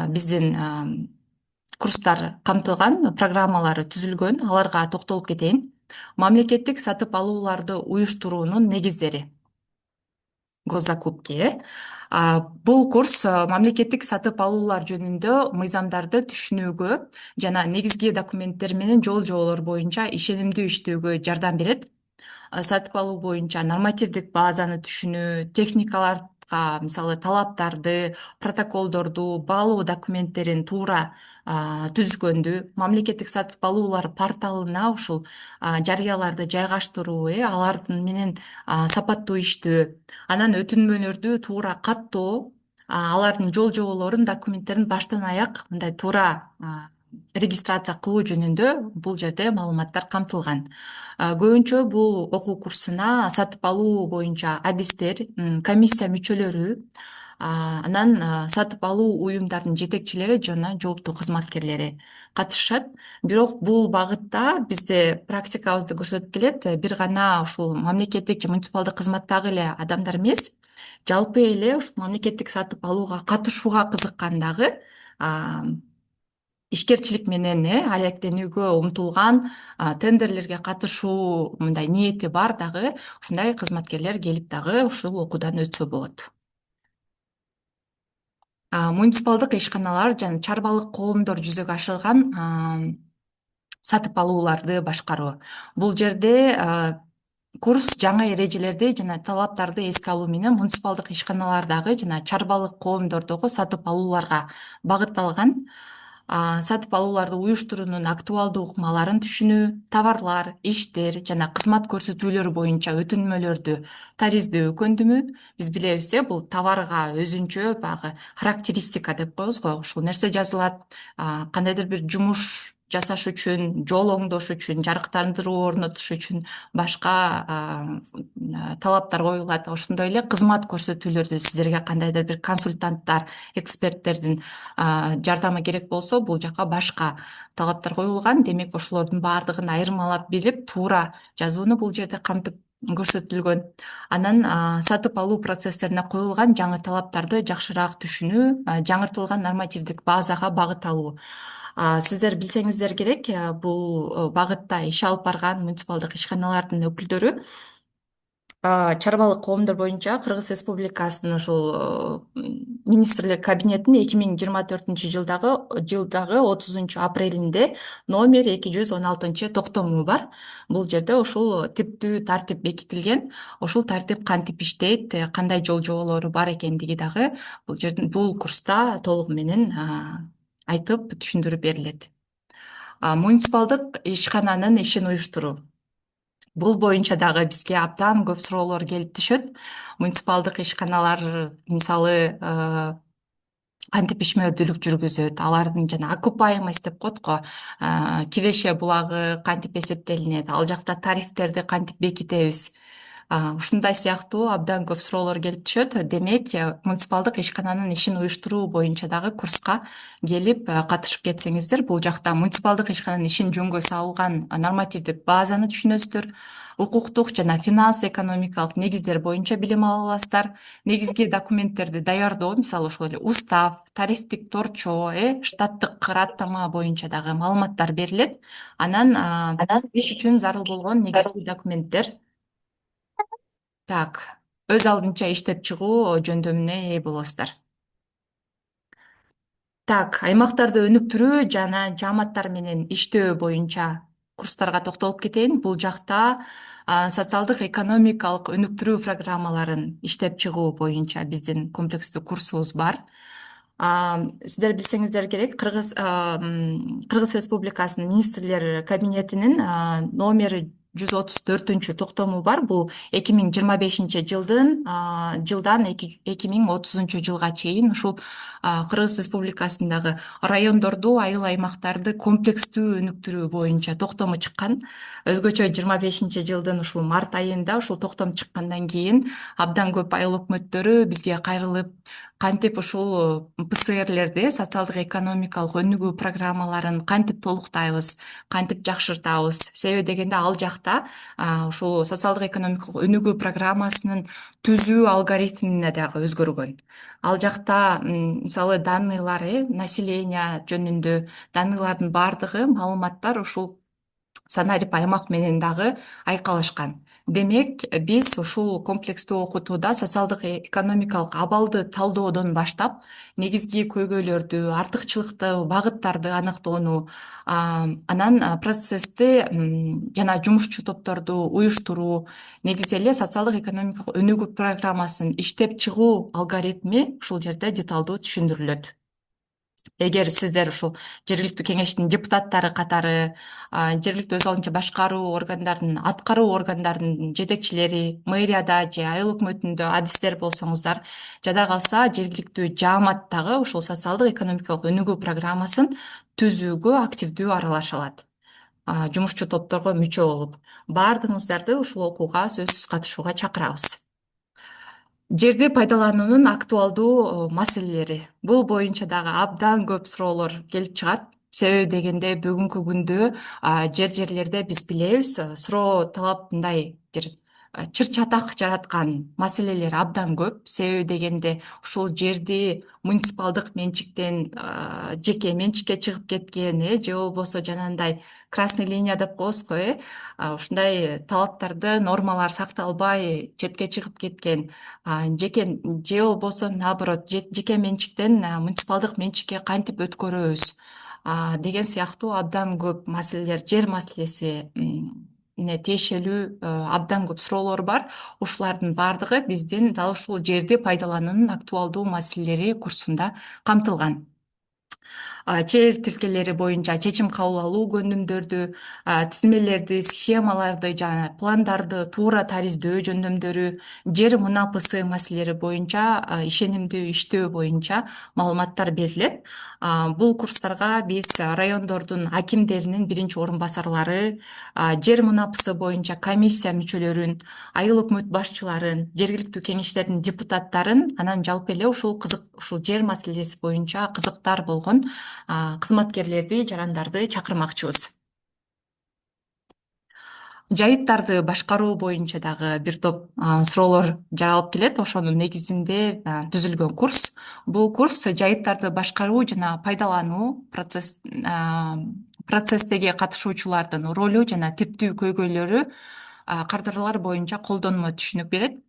биздин курстар камтылган, программалары түзүлгөн, аларга токтолуп кетейин. Мамлекеттик сатып алууларды уюштуруунун негиздери. Госзакупки. Бул курс мамлекеттик сатып алуулар жөнүндө мыйзамдарды түшүнүүгө жана негизги документтер менен жол-жоболор боюнча ишенимдүү иштөөгө жардам берет. Сатып алуу боюнча нормативдик базаны түшүнүү, техникаларга, мисалы талаптарды, протоколдорду, баалоо документтерин туура түзгөндү, мамлекеттик сатып алуулар порталына ушул жарыяларды жайгаштыруу, алардын менен сапаттуу иштөө, анан өтүнмөлөрдү туура каттоо, алардын жол-жоболорун, документтерин баштан аяк мындай туура регистрация кылуу жөнүндө бул жерде маалыматтар камтылган. Көбүнчө бул окуу курсуна сатып алуу боюнча адистер, комиссия мүчөлөрү, анан сатып алуу уюмдарынын жетекчилери жана жооптуу кызматкерлери катышат. Бирок бул багытта бизде практикабызды көрсөтүп келет, бир гана ушул мамлекеттик же муниципалдык кызматтагы эле адамдар эмес, жалпы эле ушул мамлекеттик сатып алууга катышууга кызыккан дагы ишкерчилик менен алектенүүгө умтулган, тендерлерге катышуу мындай ниети бар дагы ушундай кызматкерлер келип дагы ушул окуудан өтсө болот. Муниципалдык ишканалар жана чарбалык коомдор жүзөгө ашырган сатып алууларды башкаруу. Бул жерде курс жаңы эрежелерди жана талаптарды эске алуу менен муниципалдык ишканалардагы жана чарбалык коомдордогу сатып алууларга багытталган. Сатып алууларды уюштуруунун актуалдуу ыкмаларын түшүнүү, товарлар, иштер жана кызмат көрсөтүүлөр боюнча өтүнмөлөрдү тариздөө көндүмү. Биз билебиз, бул товарга өзүнчө баягы характеристика деп коебуз го, ушул нерсе жазылат, кандайдыр бир жумуш жасаш үчүн, жол оңдош үчүн, жарыктандыруу орнотуш үчүн башка талаптар коюлат. Ошондой эле кызмат көрсөтүүлөрдү сиздерге кандайдыр бир консультанттар, эксперттердин жардамы керек болсо, бул жака башка талаптар коюлган. Демек, ошолордун баардыгын айырмалап билип, туура жазууну бул жерде камтып көрсөтүлгөн. Анан сатып алуу процесстерине коюлган жаңы талаптарды жакшыраак түшүнүү, жаңыртылган нормативдик базага багыт алуу. Сиздер билсеңиздер керек, бул багытта иш алып барган муниципалдык ишканалардын өкүлдөрү чарбалык коомдор боюнча Кыргыз Республикасынын ушул министрлер кабинетинин 2024 жылдагы 30 апрелинде номер 216 токтому бар. Бул жерде ушул типтүү тартип бекитилген. Ушул тартип кантип иштейт, кандай жол-жоболору бар экендиги дагы бул курста толугу менен айтып түшүндүрүп берилет. Муниципалдык ишкананын ишин уюштуруу. Бул боюнча дагы бизге абдан көп суроолор келип түшөт. Муниципалдык ишканалар, мисалы, кантип ишмердүүлүк жүргүзөт, алардын жана окупаемость деп коет го, киреше булагы кантип эсептелинет, ал жакта тарифтерди кантип бекитебиз. Ушундай сыяктуу абдан көп суроолор келип түшөт. Демек, муниципалдык ишкананын ишин уюштуруу боюнча дагы курска келип катышып кетсеңиздер, бул жакта муниципалдык ишкананын ишин жөнгө салган нормативдик базаны түшүнөсүздөр. укуктук жана финанс экономикалык негиздер боюнча билим ала аласыздар. Негизги документтерди даярдоо, мисалы ошол эле устав, тарифтик торчоо, штаттык кыраттама боюнча дагы маалыматтар берилет. Анан иш үчүн зарыл болгон негизги документтер өз алдынча иштеп чыгуу жөндөмүнө ээ болосуздар. Аймактарды өнүктүрүү жана жааматтар менен иштөө боюнча курстарга токтолуп кетейин. Бул жакта социалдык экономикалык өнүктүрүү программаларын иштеп чыгуу боюнча биздин комплекстүү курсубуз бар. Сиздер билсеңиздер керек, Кыргыз Республикасынын министрлер кабинетинин номери 134 токтому бар. Бул 2025 жылдан 2030 жылга чейин ушул Кыргыз Республикасындагы райондорду, айыл аймактарды комплекстүү өнүктүрүү боюнча токтому чыккан. Өзгөчө 25 жылдын ушул март айында ушул токтом чыккандан кийин абдан көп айыл өкмөттөрү бизге кайрылып, кантип ушул ПСРлерди, социалдык экономикалык өнүгүү программаларын кантип толуктайбыз, кантип жакшыртабыз. Себеби дегенде ал жакта ушул социалдык экономикалык өнүгүү программасынын түзүү алгоритмине дагы өзгөргөн. Ал жакта мисалы данныйлар, население жөнүндө данныйлардын бардыгы маалыматтар ушул санарип аймак менен дагы айкалышкан. Демек, биз ушул комплекстүү окутууда социалдык экономикалык абалды талдоодон баштап, негизги көйгөйлөрдү, артыкчылыкты, багыттарды аныктоону, анан процессти жана жумушчу топторду уюштуруу, негизи эле социалдык экономикалык өнүгүү программасын иштеп чыгуу алгоритми ушул жерде деталдуу түшүндүрүлөт. Эгер сиздер ушул жергиликтүү кеңештин депутаттары катары, жергиликтүү өз алдынча башкаруу органдарынын, аткаруу органдарынын жетекчилери, мэрияда же айыл өкмөтүндө адистер болсоңуздар, жада калса жергиликтүү жаамат дагы ушул социалдык экономикалык өнүгүү программасын түзүүгө активдүү аралаша алат. Жумушчу топторго мүчө болуп, баардыгыңыздарды ушул окууга сөзсүз катышууга чакырабыз. Жерди пайдалануунун актуалдуу маселелери. Бул боюнча дагы абдан көп суроолор келип чыгат. Себеби дегенде бүгүнкү күндө жерлерде биз билебиз, суроо талап мындай бир чыр-чатак жараткан маселелер абдан көп. Себеби дегенде ушул жерди муниципалдык менчиктен жеке менчикке чыгып кеткен, же болбосо жанагындай красный линия деп коебуз го, ушундай талаптарды, нормалар сакталбай четке чыгып кеткен, жеке же болбосо наоборот жеке менчиктен муниципалдык менчикке кантип өткөрөбүз деген сыяктуу абдан көп маселелер, жер маселеси тиешелүү абдан көп суроолор бар. Ушулардын баардыгы биздин дал ушул жерди пайдалануунун актуалдуу маселелери курсунда камтылган. Жер тилкелери боюнча чечим кабыл алуу көндүмдөрдү, тизмелерди, схемаларды жана пландарды туура тариздөө жөндөмдөрү, жер мунапысы маселелери боюнча ишенимдүү иштөө боюнча маалыматтар берилет. Бул курстарга биз райондордун акимдеринин биринчи орун басарлары, жер мунапысы боюнча комиссия мүчөлөрүн, айыл өкмөт башчыларын, жергиликтүү кеңештердин депутаттарын, анан жалпы эле ушул жер маселеси боюнча кызыктар болгон кызматкерлерди, жарандарды чакырмакчыбыз. Жайыттарды башкаруу боюнча дагы бир топ суроолор жаралып келет. Ошонун негизинде түзүлгөн курс. Бул курс жайыттарды башкаруу жана пайдалануу процесстеги катышуучулардын ролу жана типтүү көйгөйлөрү кардарлар боюнча колдонмо түшүнүк берет.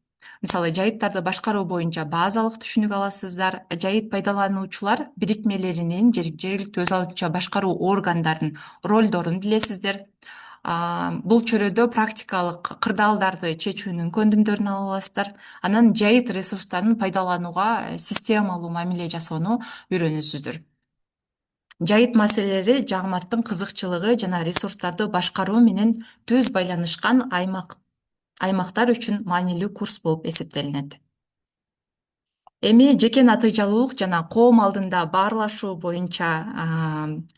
Мисалы, жайыттарды башкаруу боюнча базалык түшүнүк аласыздар. Жайыт пайдалануучулар бирикмелеринин, жергиликтүү өз алдынча башкаруу органдарынын ролдорун билесиздер. Бул чөйрөдө практикалык кырдаалдарды чечүүнүн көндүмдөрүн ала аласыздар. Анан жайыт ресурстарын пайдаланууга системалуу мамиле жасоону үйрөнөсүздөр. Жайыт маселелери жааматтын кызыкчылыгы жана ресурстарды башкаруу менен түз байланышкан аймактар үчүн маанилүү курс болуп эсептелинет. Эми жеке натыйжалуулук жана коом алдында баарлашуу боюнча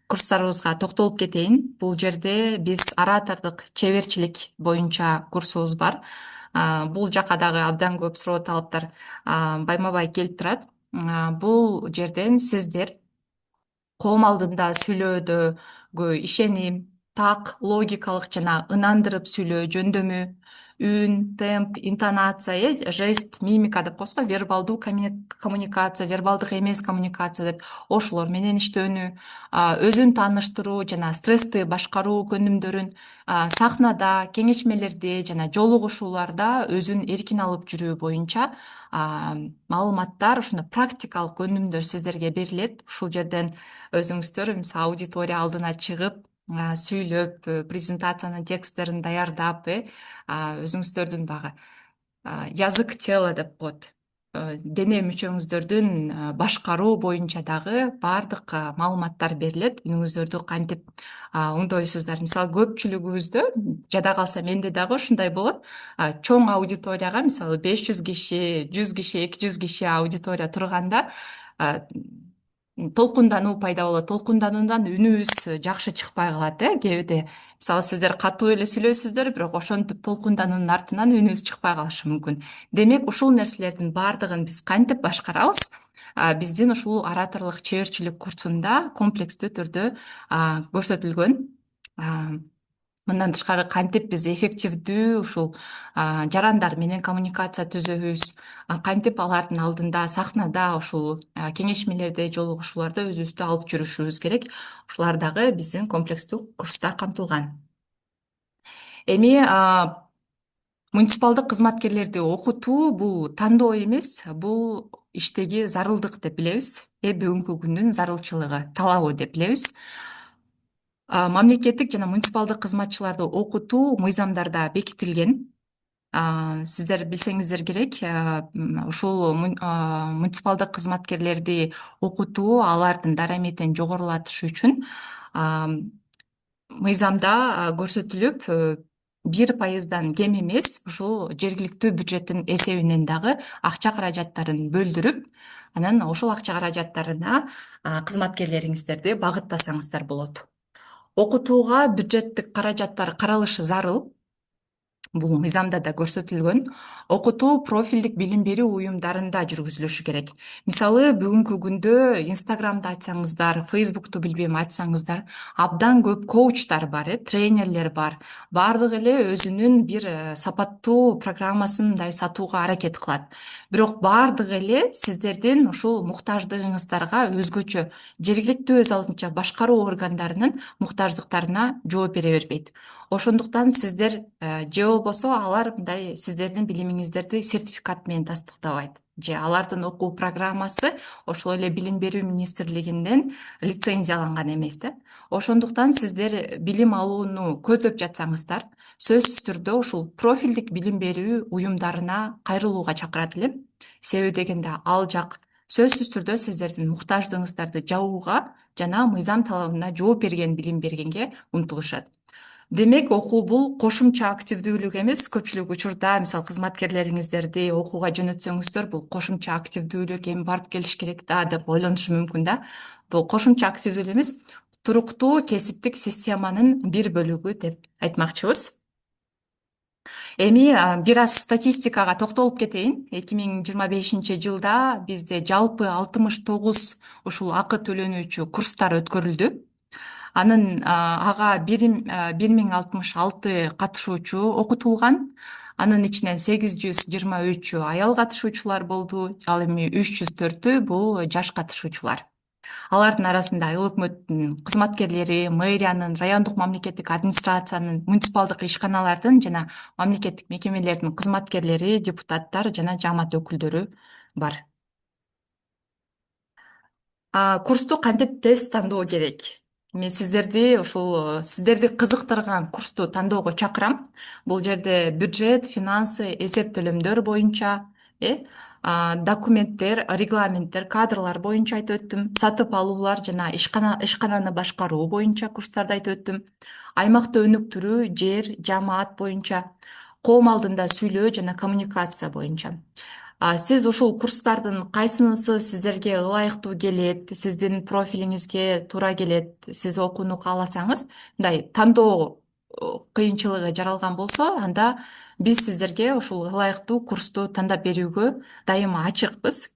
курстарыбызга токтолуп кетейин. Бул жерде биз оратордук чеберчилик боюнча курсубуз бар. Бул жака дагы абдан көп суроо талаптар байма-бай келип турат. Бул жерден сиздер коом алдында сүйлөөдөгү ишеним, так, логикалык жана ынандырып сүйлөө жөндөмү, үн, темп, интонация, жест, мимика деп коебуз го, вербалдуу коммуникация, вербалдык эмес коммуникация деп ошолор менен иштөөнү, өзүн тааныштыруу жана стрессти башкаруу көндүмдөрүн сахнада, кеңешмелерде жана жолугушууларда өзүн эркин алып жүрүү боюнча маалыматтар, ушундай практикалык көндүмдөр сиздерге берилет. Ушул жерден өзүңүздөр мисалы аудитория алдына чыгып, сүйлөп, презентациянын тексттерин даярдап, өзүңүздөрдүн баягы язык тела деп коет. Дене мүчөңүздөрдүн башкаруу боюнча дагы баардык маалыматтар берилет. Үнүңүздөрдү кантип оңдойсуздар. Мисалы көпчүлүгүбүздө, жада калса менде дагы ушундай болот. Чоң аудиторияга, мисалы 500 киши, 100 киши, 200 киши аудитория турганда толкундануу пайда болот. Толкундануудан үнүбүз жакшы чыкпай калат, кээде. Мисалы сиздер катуу эле сүйлөйсүздөр, бирок ошентип толкундануунун артынан үнүбүз чыкпай калышы мүмкүн. Демек, ушул нерселердин баардыгын биз кантип башкарабыз? Биздин ушул ораторлук чеберчилик курсунда комплекстүү түрдө көрсөтүлгөн. Мындан тышкары кантип биз эффективдүү ушул жарандар менен коммуникация түзөбүз, кантип алардын алдында, сахнада, ушул кеңешмелерде, жолугушууларда өзүбүздү алып жүрүшүбүз керек. Ушулар дагы биздин комплекстүү курста камтылган. Эми муниципалдык кызматкерлерди окутуу бул тандоо эмес, бул иштеги зарылдык деп билебиз. Бүгүнкү күндүн зарылчылыгы, талабы деп билебиз. Мамлекеттик жана муниципалдык кызматчыларды окутуу мыйзамдарда бекитилген. Сиздер билсеңиздер керек, ушул муниципалдык кызматкерлерди окутуу, алардын дараметин жогорулатыш үчүн мыйзамда көрсөтүлүп, 1% кем эмес ушул жергиликтүү бюджеттин эсебинен дагы акча каражаттарын бөлдүрүп, анан ошол акча каражаттарына кызматкерлериңиздерди багыттасаңыздар болот. Окутууга бюджеттик каражаттар каралышы зарыл. Бул мыйзамда да көрсөтүлгөн. Окутуу профилдик билим берүү уюмдарында жүргүзүлүшү керек. Мисалы, бүгүнкү күндө Инстаграмды ачсаңыздар, Фейсбукту билбейм ачсаңыздар, абдан көп коучтар бар, тренерлер бар. Баардыгы эле өзүнүн бир сапаттуу программасын мындай сатууга аракет кылат. Бирок баардыгы эле сиздердин ушул муктаждыгыңыздарга өзгөчө, жергиликтүү өз алдынча башкаруу органдарынын муктаждыктарына жооп бере бербейт. Ошондуктан сиздер же болбосо алар мындай сиздердин билимиңиздерди сертификат менен тастыктабайт. Же алардын окуу программасы ошол эле билим берүү министрлигинен лицензияланган эмес да. Ошондуктан сиздер билим алууну көздөп жатсаңыздар, сөзсүз түрдө ушул профилдик билим берүү уюмдарына кайрылууга чакырат элем. Себеби дегенде ал жак сөзсүз түрдө сиздердин муктаждыгыңыздарды жабууга жана мыйзам талабына жооп берген билим бергенге умтулушат. Демек, окуу бул кошумча активдүүлүк эмес. Көпчүлүк учурда, мисалы, кызматкерлериңиздерди окууга жөнөтсөңүздөр, бул кошумча активдүүлүк, эми барып келиш керек да деп ойлонушу мүмкүн да. Бул кошумча активдүүлүк эмес, туруктуу кесиптик системанын бир бөлүгү деп айтмакчыбыз. Эми бир аз статистикага токтолуп кетейин. 2025-жылда бизде жалпы 69 ушул акы төлөнүүчү курстар өткөрүлдү. Анын ага 1066 катышуучу окутулган. Анын ичинен 823 аял катышуучулар болду. Ал эми 304 бул жаш катышуучулар. Алардын арасында айыл өкмөттүн кызматкерлери, мэриянын, райондук мамлекеттик администрациянын, муниципалдык ишканалардын жана мамлекеттик мекемелердин кызматкерлери, депутаттар жана жаамат өкүлдөрү бар. Курсту кантип тез тандоо керек? Мен сиздерди кызыктырган курсту тандоого чакырам. Бул жерде бюджет, финансы, эсеп төлөмдөр боюнча, документтер, регламенттер, кадрлар боюнча айтып өттүм. Сатып алуулар жана ишкананы башкаруу боюнча курстарды айтып өттүм. Аймакты өнүктүрүү, жер, жаамат боюнча, коом алдында сүйлөө жана коммуникация боюнча. Сиз ушул курстардын кайсынысы сиздерге ылайыктуу келет, сиздин профилиңизге туура келет, сиз окууну кааласаңыз, мындай тандоо кыйынчылыгы жаралган болсо, анда биз сиздерге ушул ылайыктуу курсту тандап берүүгө дайыма ачыкпыз.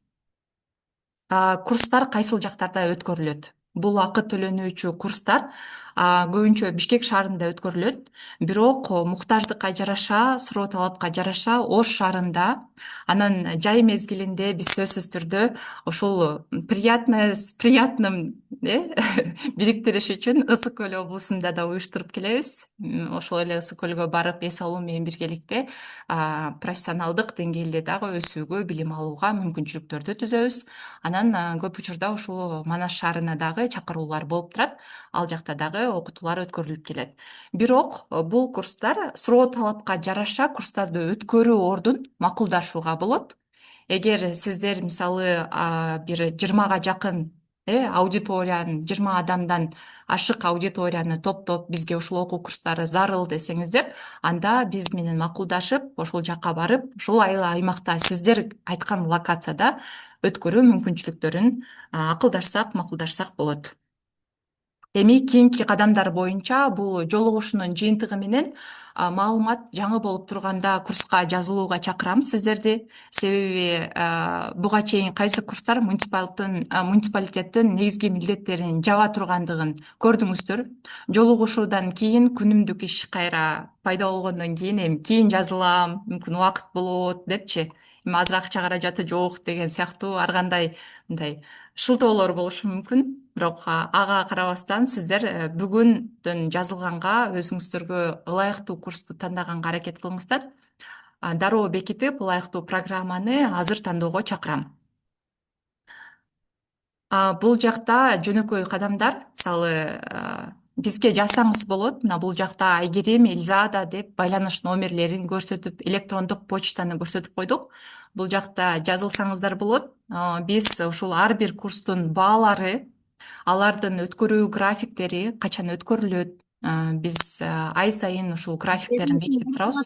Курстар кайсыл жактарда өткөрүлөт? Бул акы төлөнүүчү курстар көбүнчө Бишкек шаарында өткөрүлөт. Бирок муктаждыкка жараша, суроо талапка жараша Ош шаарында, анан жай мезгилинде биз сөзсүз түрдө ушул приятным бириктириш үчүн Ысык Көл облусунда да уюштуруп келебиз. Ошол эле Ысык Көлгө барып эс алуу менен биргеликте профессионалдык деңгээлде дагы өсүүгө, билим алууга мүмкүнчүлүктөрдү түзөбүз. Анан көп учурда ушул Манас шаарына дагы чакыруулар болуп турат. Ал жакта дагы окутуулар өткөрүлүп келет. Бирок бул курстар суроо талапка жараша курстарды өткөрүү ордун макулдашууга болот. Эгер сиздер мисалы бир 20-га жакын аудиторияны, 20 адамдан ашык аудиторияны топтоп бизге ушул окуу курстары зарыл десеңиздер, анда биз менен макулдашып, ошол жакка барып, ушул аймакта сиздер айткан локацияда өткөрүү мүмкүнчүлүктөрүн акылдашсак, макулдашсак болот. Эми кийинки кадамдар боюнча бул жолугушуунун жыйынтыгы менен маалымат жаңы болуп турганда курска жазылууга чакырам сиздерди. Себеби буга чейин кайсы курстар муниципалитеттин негизги милдеттерин жаба тургандыгын көрдүңүздөр. Жолугушуудан кийин күнүмдүк иш кайра пайда болгондон кийин эми кийин жазылам, мүмкүн убакыт болот депчи, эми азыр акча каражаты жок деген сыяктуу ар кандай мындай шылтоолор болушу мүмкүн. Бирок ага карабастан сиздер бүгүндөн жазылганга, өзүңүздөргө ылайыктуу курсту тандаганга аракет кылыңыздар. Дароо бекитип, ылайыктуу программаны азыр тандоого чакырам. Бул жакта жөнөкөй кадамдар, мисалы бизге жазсаңыз болот. Мына бул жакта Айгерим, Эльзада деп байланыш номерлерин көрсөтүп, электрондук почтаны көрсөтүп койдук. Бул жакта жазылсаңыздар болот. Биз ушул ар бир курстун баалары, алардын өткөрүү графиктери, качан өткөрүлөт, биз ай сайын ушул графиктерин бекитип турабыз.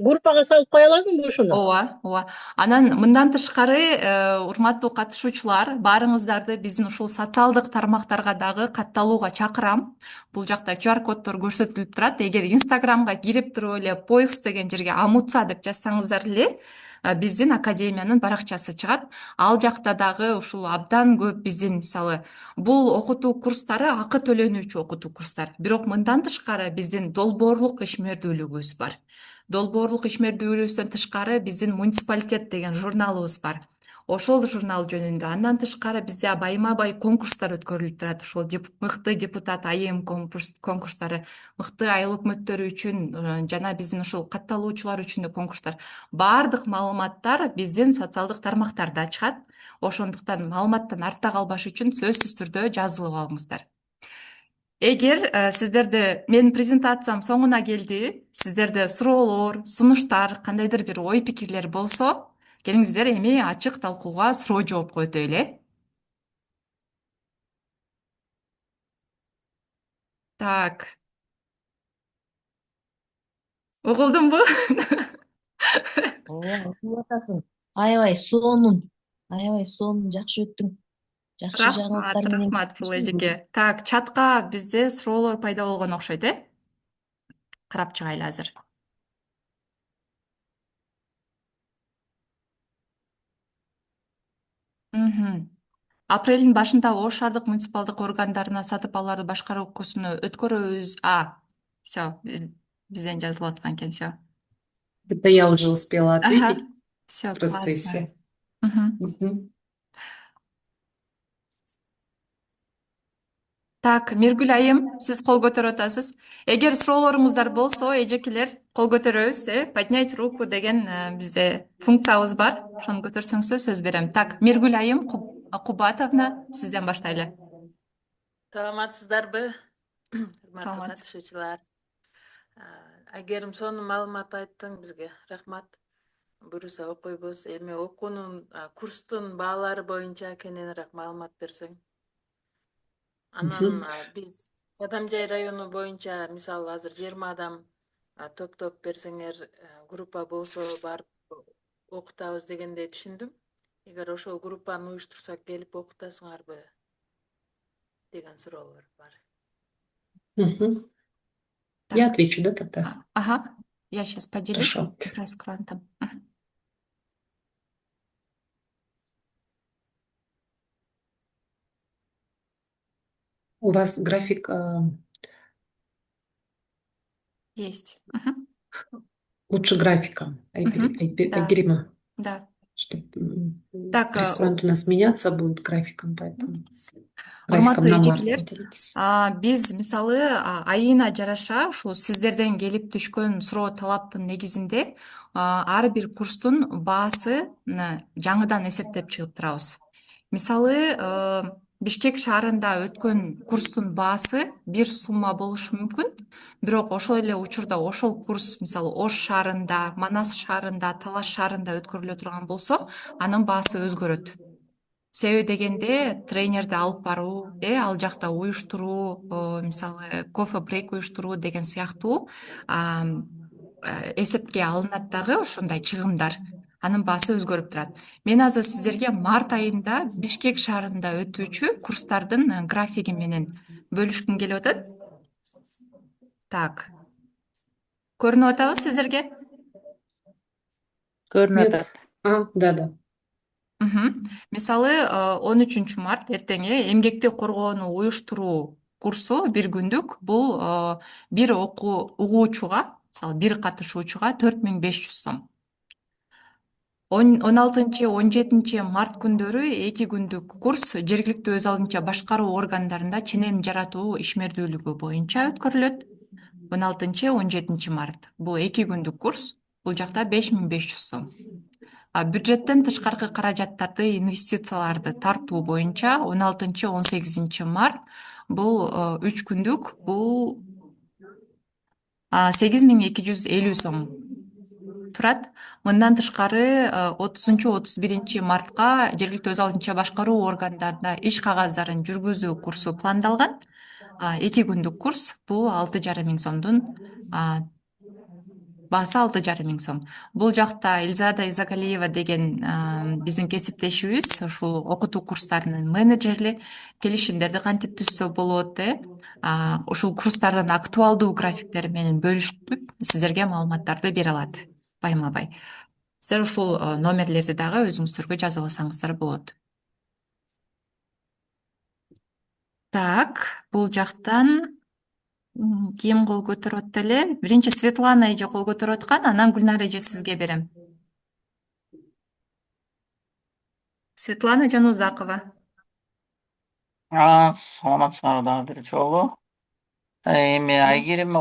Группага салып кое аласыңбы ушуну? Ооба. Анан мындан тышкары, урматтуу катышуучулар, баарыңыздарды биздин ушул социалдык тармактарга дагы катталууга чакырам. Бул жакта QR коддор көрсөтүлүп турат. Эгер Инстаграмга кирип туруп эле поиск деген жерге Амутса деп жазсаңыздар эле, биздин академиянын баракчасы чыгат. Ал жакта дагы ушул абдан көп биздин мисалы бул окутуу курстары акы төлөнүүчү окутуу курстар. Бирок мындан тышкары биздин долбоорлук ишмердүүлүгүбүз бар. Долбоорлук ишмердүүлүгүбүздөн тышкары биздин муниципалитет деген журналыбыз бар. Ошол журнал жөнүндө андан тышкары бизде байма-бай конкурстар өткөрүлүп турат. Ошол мыкты депутат айым конкурстары, мыкты айыл өкмөттөрү үчүн жана биздин ушул катталуучулар үчүн да конкурстар. Баардык маалыматтар биздин социалдык тармактарда чыгат. Ошондуктан маалыматтан артта калбаш үчүн сөзсүз түрдө жазылып алыңыздар. Эгер сиздерде менин презентациям соңуна келди, сиздерде суроолор, сунуштар, кандайдыр бир ой пикирлер болсо, келиңиздер эми ачык талкууга суроо жоопко өтөлү. Так. Угулдумбу? Ооба, окуп атасың. Аябай сонун жакшы өттүң. Жакшы жаңылыктар менен. Рахмат, Фул эжеке. Так, чатка бизде суроолор пайда болгон окшойт, Карап чыгайлы азыр. Апрелдин башында Ош шаардык муниципалдык органдарына сатып аларды башкаруу окуусуну өткөрөбүз. Всё, бизден жазылып аткан экен, всё. Это я уже успела ответить Всё, в процессе. классно. Мгм. Так, Миргүл айым, сиз кол көтөрүп атасыз. Эгер суроолоруңуздар болсо, эжекелер, кол көтөрөбүз, поднять руку деген бизде функциябыз бар. Ошону көтөрсөңүздөр сөз берем. Так, Миргүл айым Кубатовна, сизден баштайлы. Саламатсыздарбы, урматтуу Саламат. катышуучулар. Айгерим сонун маалымат айттың бизге. Рахмат. Буюрса окуйбуз. Эми окуунун курстун баалары боюнча кененирээк маалымат берсең. Анан биз Бадамжай району боюнча мисалы азыр 20 адам топтоп берсеңер, группа болсо барып окутабыз дегенде түшүндүм. Эгер ошол группаны уюштурсак келип окутасыңарбы деген суроолор бар. Мгм. Так. Я отвечу, да, тогда? Ага, я сейчас поделюсь Хорошо. пресс-крантом. У вас график Есть. лучше графика, Да, Айгерим, да. что Так, прескурант у нас меняться будет графиком, поэтому урматтуу графиком на март эжекелер, делитесь. биз мисалы айына жараша ушул сиздерден келип түшкөн суроо талаптын негизинде ар бир курстун баасын жаңыдан эсептеп чыгып турабыз. Мисалы Бишкек шаарында өткөн курстун баасы бир сумма болушу мүмкүн, бирок ошол эле учурда ошол курс мисалы Ош шаарында, Манас шаарында, Талаш шаарында өткөрүлө турган болсо, анын баасы өзгөрөт. Себеби дегенде тренерди алып баруу, ал жакта уюштуруу, мисалы кофе брейк уюштуруу деген сыяктуу эсепке алынат дагы ошондой чыгымдар. Анын баасы өзгөрүп турат. Мен азыр сиздерге март айында Бишкек шаарында өтүүчү курстардын графиги менен бөлүшкүм келип атат. Так. Көрүнүп атабы сиздерге? Көрүнүп Нет. атат. Да. Мисалы 13 март эртең эмгекти коргоону уюштуруу курсу бир күндүк. Бул бир угуучуга, мисалы бир катышуучуга 4500 сом. 16-17 март күндөрү 2 күндүк курс жергиликтүү өз алдынча башкаруу органдарында ченем жаратуу ишмердүүлүгү боюнча өткөрүлөт. 16-17 март. Бул 2 күндүк курс. Бул жакта 5500 сом. Бюджеттен тышкаркы каражаттарды, инвестицияларды тартуу боюнча 16-18 март бул 3 күндүк, бул 8250 сом турат. Мындан тышкары 30-31 мартка жергиликтүү өз алдынча башкаруу органдарында иш кагаздарын жүргүзүү курсу пландалган. 2 күндүк курс, бул 6500 сомдун баасы 6500 сом. Бул жакта Эльзада Изагалиева деген биздин кесиптешибиз, ушул окутуу курстарынын менеджери келишимдерди кантип түзсө болот, ушул курстардын актуалдуу графиктери менен бөлүшүп, сиздерге маалыматтарды бере алат байма-бай. Сиздер ушул номерлерди дагы өзүңүздөргө жазып алсаңыздар болот. Так, бул жактан ким кол көтөрүп атты эле? Биринчи Светлана эже кол көтөрүп аткан, анан Гүлнара эже сизге берем. Светлана Жанузакова. Саламатсыздарбы дагы бир жолу. Эми Айгерим,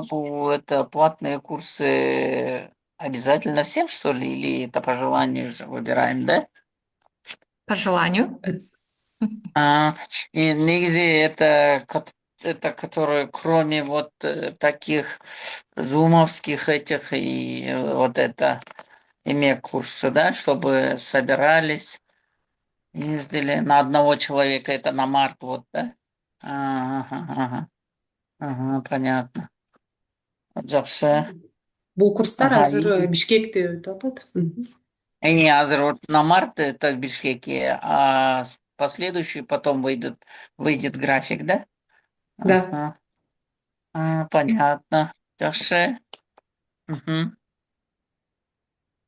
это платные курсы обязательно всем, что ли, или это по желанию же выбираем, да? По желанию. И негизи это которые кроме вот таких зумовских этих и вот это имея курсы, да, чтобы собирались, ездили на одного человека, это на март, вот, да? Ага, понятно. Жакшы. Бул курстар азыр Бишкекте өтүп атат. Азыр вот на март это в Бишкеке, а последующий потом выйдет график, да? Да. Понятно. Жакшы.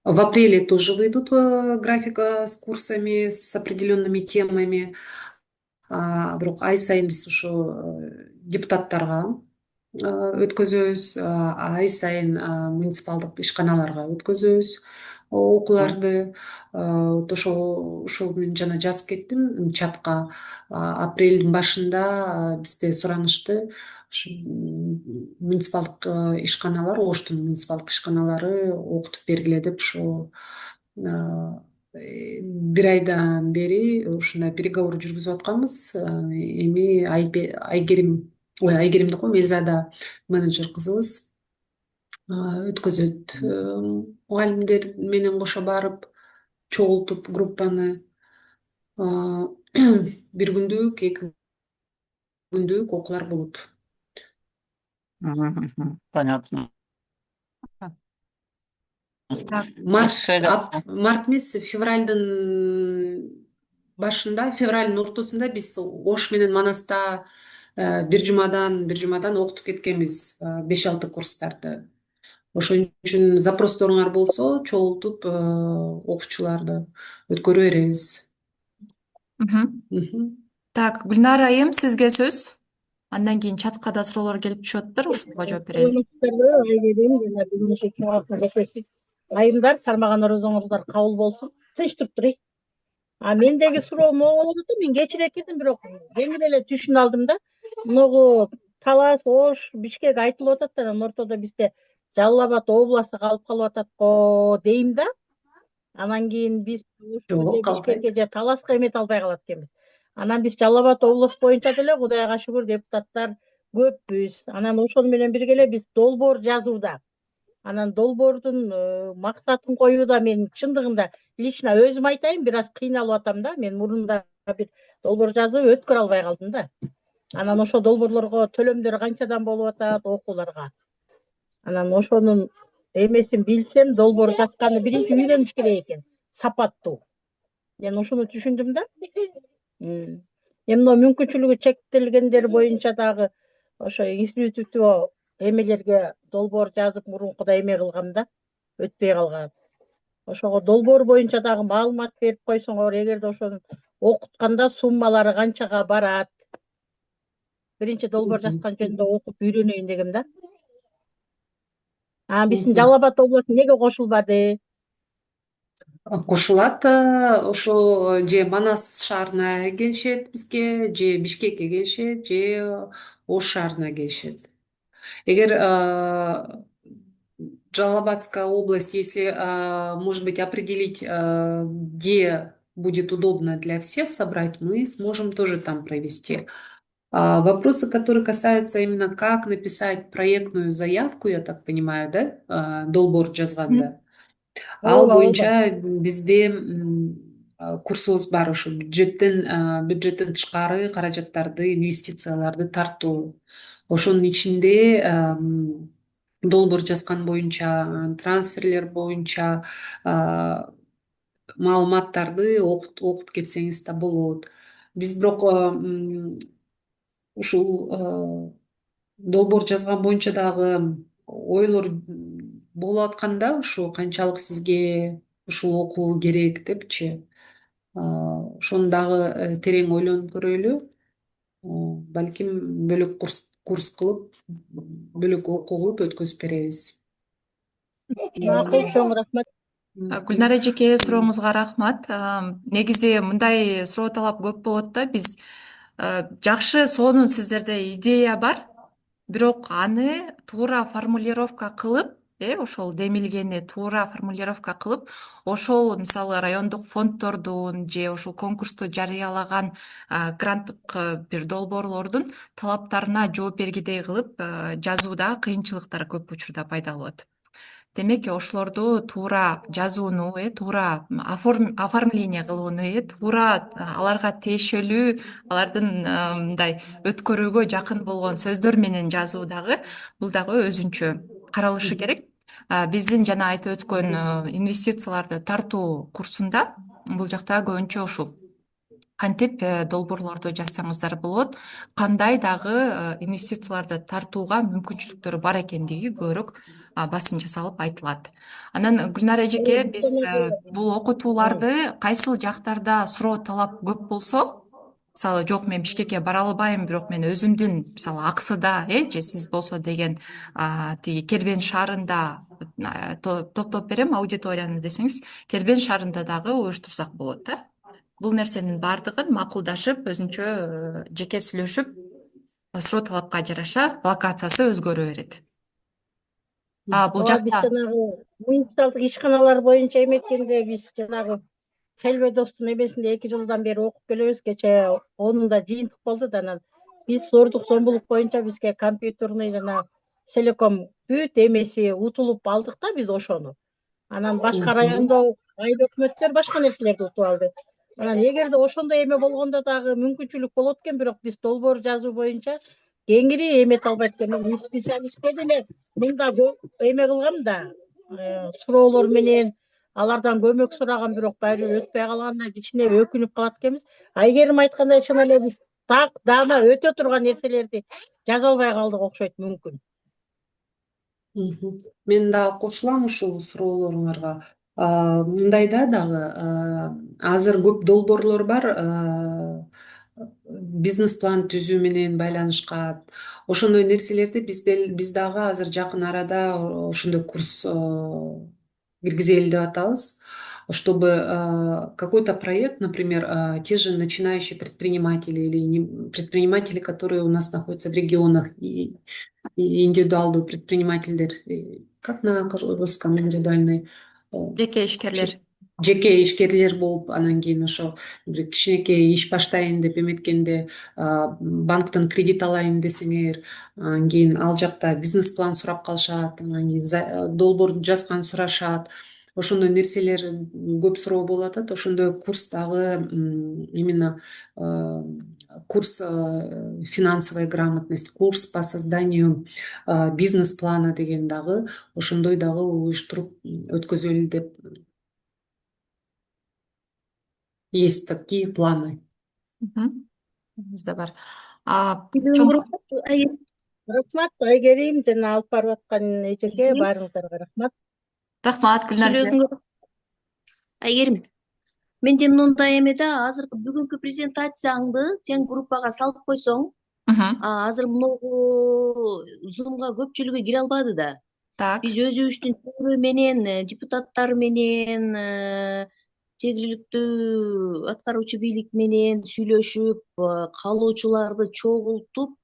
В апреле тоже выйдут графика с курсами, с определенными темами. Бирок ай сайын биз ушу депутаттарга өткөзөбүз, ай сайын муниципалдык ишканаларга өткөзөбүз окууларды. Ошол мен жана жазып кеттим чатка. Апрелдин башында бизде суранышты муниципалдык ишканалар, Оштун муниципалдык ишканалары окутуп бергиле деп ошо бир айдан бери ушундай переговор жүргүзүп атканбыз. Эми Айгерим деп коем, Эльзада менеджер кызыбыз өткөзөт. Мугалимдер менен кошо барып чогултуп группаны бир күндүк, 2 күндүк окуулар болот. Понятно. Март эмес, февралдын башында, февралдын ортосунда биз Ош менен Манаста бир жумадан окутуп кеткенбиз 5-6 курстарды. Ошон үчүн запросторуңар болсо, чогултуп окуучуларды өткөрө беребиз. Так, Гүлнара айым, сизге сөз. Андан кийин чатка да суроолор келип түшүп атыптыр, ошолорго жооп берели. Айгерим жана бүгүнкү чыгасына жетешик. Айымдар кармаган орозоңуздар кабыл болсун. Тынчтык туруй. Мендеги суроо могу болуп атат, мен кечире кирдим, бирок кеңири эле түшүнө алдым да. Могу Талас, Ош, Бишкек айтылып атат да, анан ортодо бизде Жалал Абад областы калып атат го дейм да. Анан кийин биз Жок, Бишкекке калбайт. же Таласка эмете албай калат экенбиз. Анан биз Жалал Абад область боюнча деле Кудайга шүгүр депутаттар көппүз. Анан ошону менен бирге эле биз долбоор жазууда. Анан долбоордун максатын коюуда мен чындыгында лично өзүм айтайын, бир аз кыйналып атам да. Мен мурунда бир долбоор жазып өткөрө албай калдым да. Анан ошо долбоорлорго төлөмдөр канчадан болуп атат окууларга. Анан ошонун эмесин билсем, долбоор жазганы биринчи үйрөнүш керек экен, сапаттуу. Мен ушуну түшүндүм да. Эми мына мүмкүнчүлүгү чектелгендер боюнча дагы ошо институттуу эмелерге долбоор жазып мурункуда эме кылгам да, өтпөй калган. Ошого долбоор боюнча дагы маалымат берип койсоңор, эгерде ошону окутканда суммалары канчага барат. Биринчи долбоор жазган жөнүндө окуп үйрөнөйүн дегем да. Биздин Жалал Абад областы неге кошулбады? Кошулат, ошо же Манас шаарына келишет бизге, же Бишкекке келишет, же Ош шаарына келишет. Эгер Жалалабадская область, если, может быть, определить, где будет удобно для всех собрать, мы сможем тоже там провести. Вопросы, которые касаются именно как написать проектную заявку, я так понимаю, да, долбоор жазганда. Ал боюнча бизде курсубуз бар, ошо бюджеттен тышкары каражаттарды, инвестицияларды тартуу. Ошонун ичинде долбоор жазган боюнча, трансферлер боюнча маалыматтарды окуп кетсеңиз да болот. Биз бирок ушул долбоор жазган боюнча дагы ойлор болуп атканда, ушу канчалык сизге ушул окуу керек депчи, ошону дагы терең ойлонуп көрөлү. Балким бөлөк курс кылып, бөлөк окуу кылып өткөзүп беребиз. Макул, чоң рахмат. Гүлнара эжеке, сурооңузга рахмат. Негизи мындай суроо талап көп болот да. Биз жакшы сонун сиздерде идея бар, бирок аны туура формулировка кылып, ошол демилгени туура формулировка кылып, ошол мисалы райондук фонддордун же ошол конкурсту жарыялаган гранттык бир долбоорлордун талаптарына жооп бергидей кылып жазууда кыйынчылыктар көп учурда пайда болот. Демек, ошолорду туура жазууну, туура оформление кылууну, туура аларга тиешелүү, алардын мындай өткөрүүгө жакын болгон сөздөр менен жазуу дагы, бул дагы өзүнчө каралышы керек. Биздин жана айтып өткөн инвестицияларды тартуу курсунда бул жакта көбүнчө ушул кантип долбоорлорду жазсаңыздар болот, кандай дагы инвестицияларды тартууга мүмкүнчүлүктөр бар экендиги көбүрөөк басым жасалып айтылат. Анан Гүлнара эжеке, биз бул окутууларды кайсыл жактарда суроо талап көп болсо, мисалы жок мен Бишкекке бара албайм, бирок мен өзүмдүн мисалы Аксыда, же сиз болсо деген тиги Кербен шаарында топтоп берем аудиторияны десеңиз, Кербен шаарында дагы уюштурсак болот да. Бул нерсенин баардыгын макулдашып, өзүнчө жеке сүйлөшүп, суроо талапка жараша локациясы өзгөрө берет. Бул Биз жакта жанагы муниципалдык ишканалар боюнча эметкенде биз жанагы Хелведостун эмесинде 2 жылдан бери окуп келебиз. Кечээ онунда жыйынтык болду да, анан биз зордук зомбулук боюнча бизге компьютерный жана Селеком бүт эмеси утулуп алдык да биз ошону. Анан башка райондо айыл өкмөттөр башка нерселерди утуп алды. Анан эгерде ошондой эме болгондо дагы мүмкүнчүлүк болот экен, бирок биз долбоор жазуу боюнча кеңири эмете албайт экен. Мен специалистке деле мында эме кылгам да, суроолор менен алардан көмөк сураган, бирок баары бир өтпөй калганына кичине өкүнүп калат экенбиз. Айгерим айткандай, чын эле биз так даама өтө турган нерселерди жаза албай калдык окшойт мүмкүн. Мен дагы кошулам ушул суроолоруңарга. Мындайда дагы азыр көп долбоорлор бар, бизнес план түзүү менен байланышкан ошондой нерселерди биз дагы азыр жакын арада ошондой курс киргизели деп атабыз, чтобы какой-то проект, например, те же начинающие предприниматели или предприниматели, которые у нас находятся в регионах, и индивидуалдуу предпринимательдер, как на кыргызском индивидуальный, Жеке ишкерлер. жеке ишкерлер болуп, анан кийин ошо бир кичинекей иш баштайын деп эметкенде банктан кредит алайын десеңер, анан кийин ал жакта бизнес план сурап калышат, анан кийин долбоорду жазган сурашат. Ошондой нерселер көп суроо болуп атат. Ошондой курс дагы именно курс финансовой грамотности, курс по созданию бизнес-плана деген дагы ошондой дагы уюштуруп өткөзөлү деп есть такие планы. Бизде бар. Рахмат, Айгерим, жана алып барып аткан эчеке баарыңыздарга рахмат. Рахмат, Гүлнар. Айгерим, менде мындай эме да, азыркы бүгүнкү презентацияңды сен группага салып койсоң, азыр могу Zoom'га көпчүлүгү кире албады да. Так. Биз өзүбүздүн төрө менен, депутаттар менен, жергиликтүү аткаруучу бийлик менен сүйлөшүп, каалоочуларды чогултуп,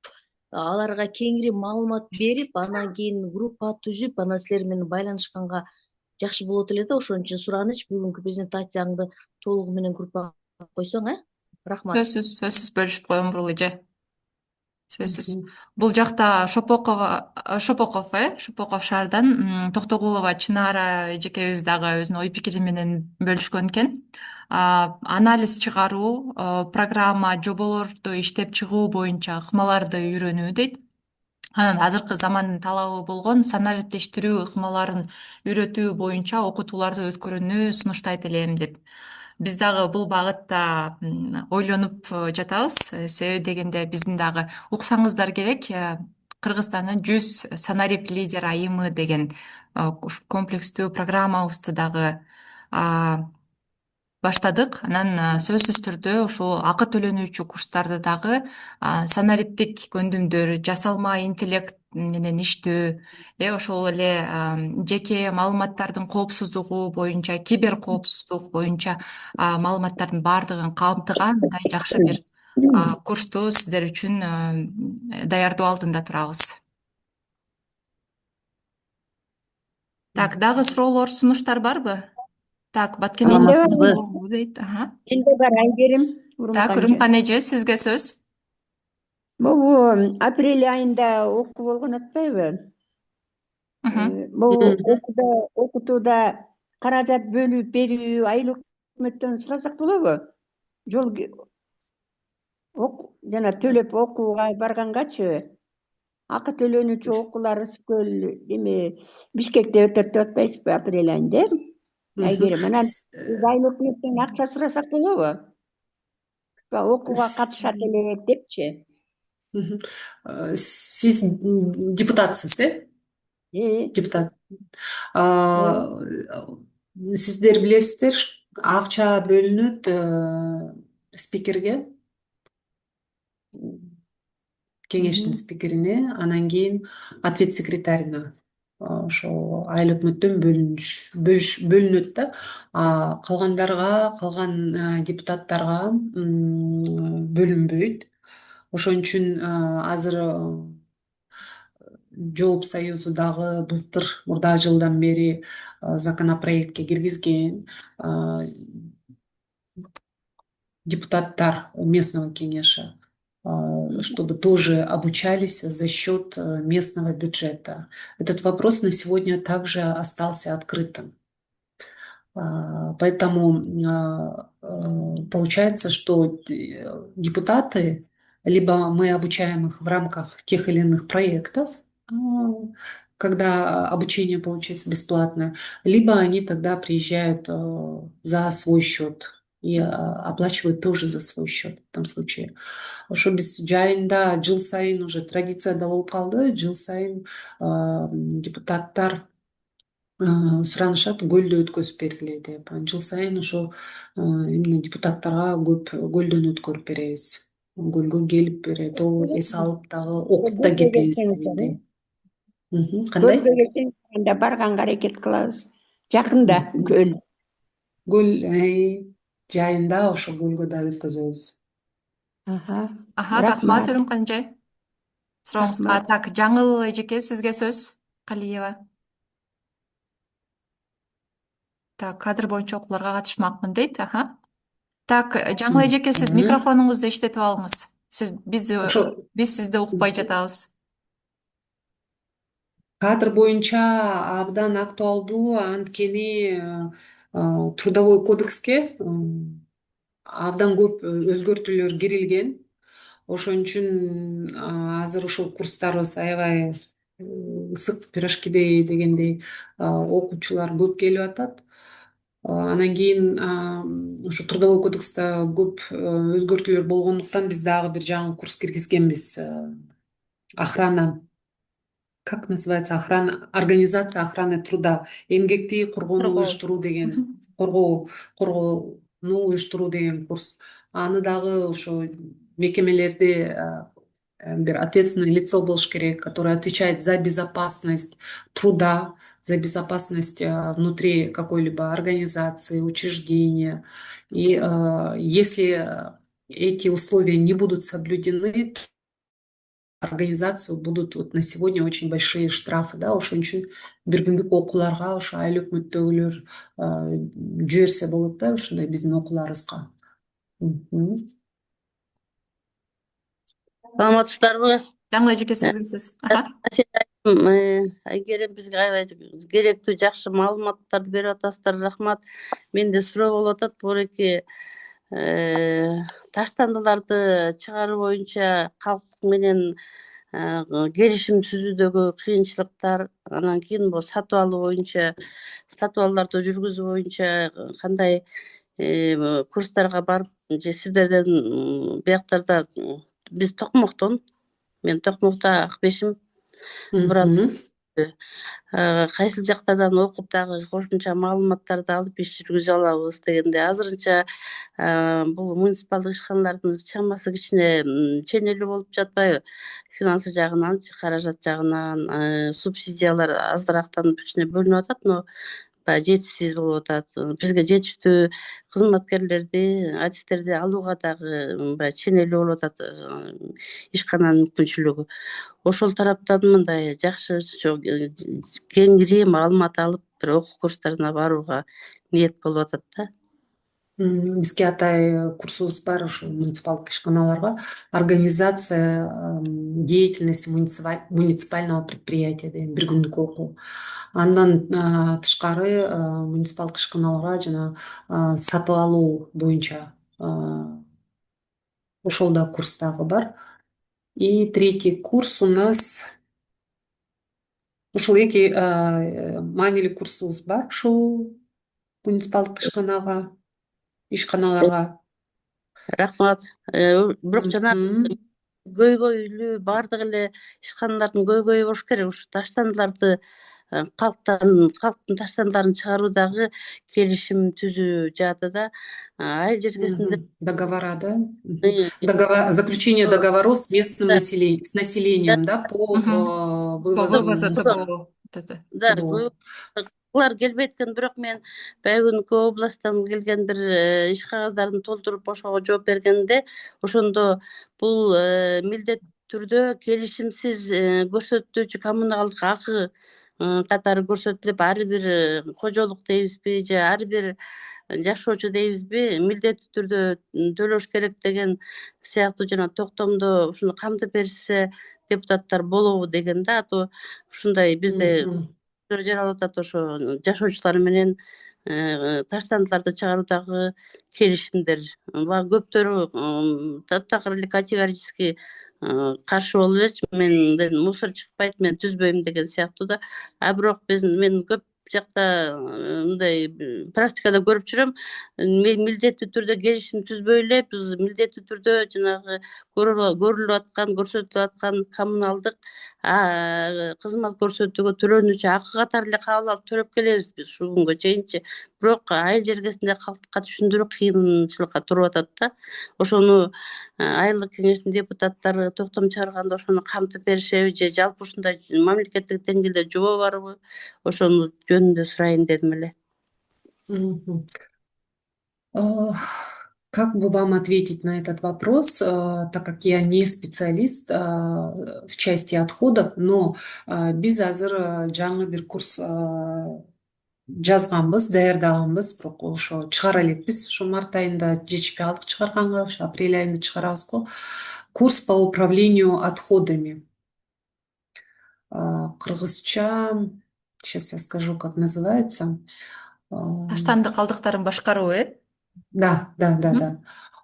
аларга кеңири маалымат берип, анан кийин группа түзүп, анан силер менен байланышканга жакшы болот эле да. Ошон үчүн сураныч бүгүнкү презентацияңды толугу менен группага койсоң, рахмат. Сөзсүз бөлүшүп коем бул эже. Сөзсүз. Бул жакта Шопоков шаардан Токтогулова Чынара эжекебиз дагы өзүнүн ой пикири менен бөлүшкөн экен. Анализ чыгаруу, программа, жоболорду иштеп чыгуу боюнча ыкмаларды үйрөнүү дейт. Анан азыркы замандын талабы болгон санариптештирүү ыкмаларын үйрөтүү боюнча окутууларды өткөрүүнү сунуштайт элем деп. Биз дагы бул багытта ойлонуп жатабыз. Себеби дегенде биздин дагы уксаңыздар керек, Кыргызстандын 100 санарип лидер айымы деген комплекстүү программабызды дагы баштадык. Анан сөзсүз түрдө ушул акы төлөнүүчү курстарды дагы санариптик көндүмдөр, жасалма интеллект менен иштөө, ошол эле жеке маалыматтардын коопсуздугу боюнча, кибер коопсуздук боюнча маалыматтардын баардыгын камтыган мындай жакшы бир курсту сиздер үчүн даярдоо алдында турабыз. Так, дагы суроолор, сунуштар барбы? Так, Баткен дейт. Менде бар, Айгерим. Так, Үрүмкан эже, сизге сөз. Бул апрель айында окуу болгон атпайбы? Бул окутууда каражат бөлүп берүү, айыл өкмөттөн сурасак болобу? Жол жана төлөп окууга баргангачы, акы төлөнүүчү окуулар Ысыккөл эме Бишкекте өтөт деп атпайсызбы апрель айында? Айгерим, анан биз айыл өкмөттөн акча сурасак болобу? Окууга катышат элек депчи. Сиз депутатсыз, депутат. Сиздер билесиздер, акча бөлүнөт спикерге, кеңештин спикерине, анан кийин ответ секретарына. Ошо айыл өкмөттөн бөлүнөт да. Калгандарга, калган депутаттарга бөлүнбөйт. Ошон үчүн азыр Жооп Союзу дагы былтыр мурда жылдан бери законопроектке киргизген. Депутаттар местного кеңеша, чтобы тоже обучались за счет местного бюджета. Этот вопрос на сегодня также остался открытым. Поэтому получается, что депутаты, либо мы обучаем их в рамках тех или иных проектов, когда обучение получается бесплатное, либо они тогда приезжают за свой счет и оплачивают тоже за свой счет в этом случае. Ошо биз жайында жыл сайын уже традицияда болуп калды, жыл сайын депутаттар суранышат көлдө өткөзүп бергиле деп. Жыл сайын ошо именно депутаттарга көп көлдөн өткөрүп беребиз. көлгө келип берет, эс алып дагы окуп да Көлгө кетпейбиз келсеңиздер, дегендей. Кандай? көлгө келсеңиз анда барганга аракет кылабыз. Жакында көл. Көл жайында ошо көлгө да өткөзөбүз. Аха. Рахмат Рахмат. Өрүмкөнжай. Сурооңузга. Рахмат. Так, Жаңыл эжеке, сизге сөз. Калиева. Так, кадр боюнча окууларга катышмакмын дейт. Так, Жаңыл эжеке, сиз микрофонуңузду иштетип алыңыз. Биз сизди укпай жатабыз. Кадр боюнча абдан актуалдуу, анткени Трудовой кодекске абдан көп өзгөртүүлөр кирилген. Ошон үчүн азыр ушул курстарыбыз аябай ысык пирожкидей дегендей окуучулар көп келип атат. Анан кийин ошо Трудовой кодексте көп өзгөртүүлөр болгондуктан биз дагы бир жаңы курс киргизгенбиз. Охрана, как называется, организация охраны труда, эмгекти коргоону уюштуруу деген, коргоону уюштуруу деген курс. Аны дагы ошо мекемелерде бир ответственное лицо болуш керек, которое отвечает за безопасность труда, за безопасность внутри какой-либо организации, учреждения. И если эти условия не будут соблюдены, организацию будут вот на сегодня очень большие штрафы, да, ошон үчүн бир күндүк окууларга ошо айлык мүттөгүлөр жиберсе болот да, ушундай биздин окууларыбызга. Саламатсыздарбы? Жаңыл эжеке, сизге сөз. Айгерим, бизге аябай керектүү жакшы маалыматтарды берип атасыздар, рахмат. Менде суроо болуп атат, буреки таштандыларды чыгаруу боюнча калк менен келишим түзүүдөгү кыйынчылыктар, анан кийин бул сатып алууларды жүргүзүү боюнча кандай курстарга барып, же сиздерден бияктарда биз мен Токмокто Акбешим кайсыл жактардан окуп дагы кошумча маалыматтарды алып иш жүргүзө алабыз дегенде, азырынча бул муниципалдык ишканалардын чамасы кичине ченелүү болуп жатпайбы? Финансы жагынан, каражат жагынан, субсидиялар азыраактан кичине бөлүнүп атат, но жетишсиз болуп атат. Бизге жетиштүү кызматкерлерди, адистерди алууга дагы ченелүү болуп атат ишкананын мүмкүнчүлүгү. Ошол тараптан мындай жакшы кеңири маалымат алып, бир окуу курстарына барууга ниет болуп атат да. Бизге атай курсубуз бар ушул муниципалдык ишканаларга. Организация деятельности муниципального предприятия деген бир күндүк окуу. Андан тышкары муниципалдык ишканаларга жана сатып алуу боюнча ошол да курс дагы бар. И третий курс у нас ушул эки маанилүү курсубуз бар ушул муниципалдык ишканаларга. Рахмат. Бирок жана көйгөйлүү баардык эле ишканалардын көйгөйү болуш керек. Ушу таштандыларды калктын таштандыларын чыгаруудагы келишим түзүү жаатыда айыл жергесинде договора, да? Заключение договоров с местным населением, да, по вывозу. Да, кылар келбейт экен, бирок мен Байгүнкү областтан келген бир иш кагаздарын толтуруп ошого жооп бергенде, ошондо бул милдеттүү түрдө келишимсиз көрсөтүүчү коммуналдык акы катары көрсөтүлүп, ар бир кожолук дейбизби же ар бир жашоочу дейбизби, милдеттүү түрдө төлөш керек деген сыяктуу жана токтомдо ушуну камтып беришсе депутаттар болобу деген да, ато ушундай бизде жаралып атат, ошо жашоочулар менен таштандыларды чыгаруудагы келишимдер. Көптөрү таптакыр эле категорически каршы болуп элечи, менден мусор чыкпайт, мен түзбөйм деген сыяктуу да. Бирок мен көп жакта мындай практикада көрүп жүрөм. Милдеттүү түрдө келишим түзбөй эле, биз милдеттүү түрдө жанагы көрүлүп аткан, көрсөтүлүп аткан коммуналдык кызмат көрсөтүүгө төлөнүүчү акы катары эле кабыл алып төлөп келебиз биз ушул күнгө чейинчи. Бирок айыл жергесинде калкка түшүндүрүү кыйынчылыкка туруп атат да. Ошону айылдык кеңештин депутаттары токтом чыгарганда ошону камтып беришеби же жалпы ушундай мамлекеттик деңгээлде жобо барбы? Ошону жөнүндө сурайын дедим эле. Мгм. А, Как бы вам ответить на этот вопрос, так как я не специалист в части отходов, но биз азыр жаңы бир курс жазганбыз, даярдаганбыз, бирок ошо чыгара элекпиз. Ошо март айында жетишпей калдык чыгарганга, ошо апрель айында чыгарабыз го. Курс по управлению отходами. Кыргызча, сейчас я скажу, как называется. Таштанды калдыктарын башкаруу, Да.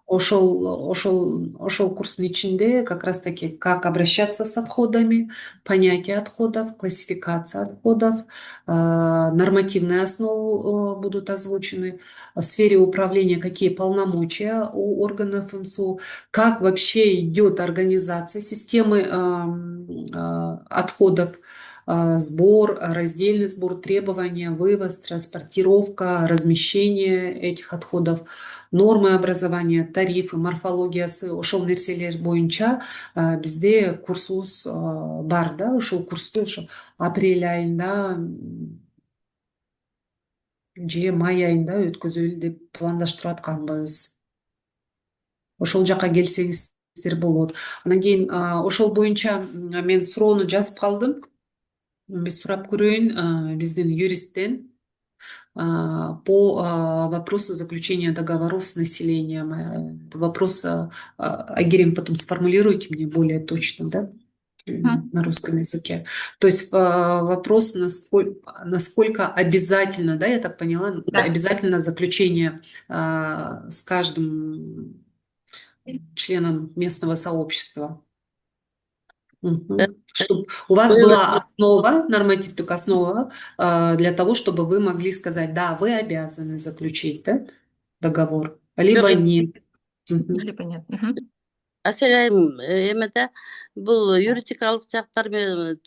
Ошол курстун ичинде как раз таки как обращаться с отходами, понятие отходов, классификация отходов, нормативные основы будут озвучены, в сфере управления какие полномочия у органов МСУ, как вообще идет организация системы отходов, сбор, раздельный сбор, требования, вывоз, транспортировка, размещение этих отходов, нормы образования, тарифы, морфологиясы, ошол нерселер боюнча бизде курсубуз бар да. Ошол курсту ошо апрель айында же май айында өткөзөлү деп пландаштырып атканбыз. Ошол жака келсеңиздер болот. Анан кийин ошол боюнча мен суроону жазып калдым. Биз сурап көрөйүн биздин юристтен по вопросу заключения договоров с населением. Вопрос Айгерим потом сформулируйте мне более точно, да, на русском языке. То есть вопрос, насколько обязательно, да, я так поняла, Да. обязательно заключение с каждым членом местного сообщества. Чтобы у вас была основа, нормативная основа для того, чтобы вы могли сказать, да, вы обязаны заключить, да, договор, либо нет. Либо нет. Аселайым эмеде бул юридикалык жактар менен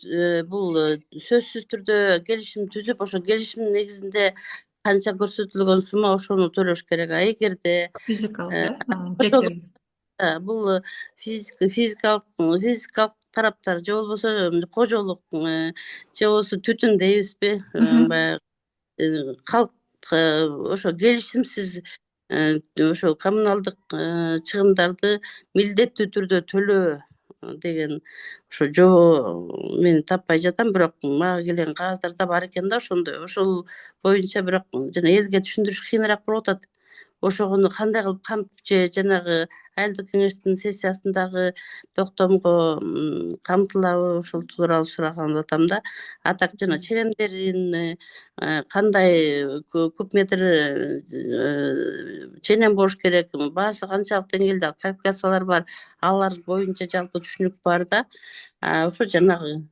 бул сөзсүз түрдө келишим түзүп, ошо келишимдин негизинде канча көрсөтүлгөн сумма ошону төлөш керек. А эгерде Физикалык, жеке. бул физикалык тараптар же болбосо кожолук же болбосо түтүн дейбизби, баягы калк ошо келишимсиз ошо коммуналдык чыгымдарды милдеттүү түрдө төлөө деген ошо жобо мен таппай жатам, бирок мага келген кагаздарда бар экен да ошондой. Ошол боюнча бирок жана элге түшүндүрүш кыйыныраак болуп атат. Ошону кандай кылып камтып же жанагы айылдык кеңештин сессиясындагы токтомго камтылабы, ошол тууралуу сураган атам да. А так жана черемдерин кандай куб метр ченем болуш керек, баасы канчалык деңгээлде квалификациялар бар, алар боюнча жалпы түшүнүк бар да. Ошо жанагы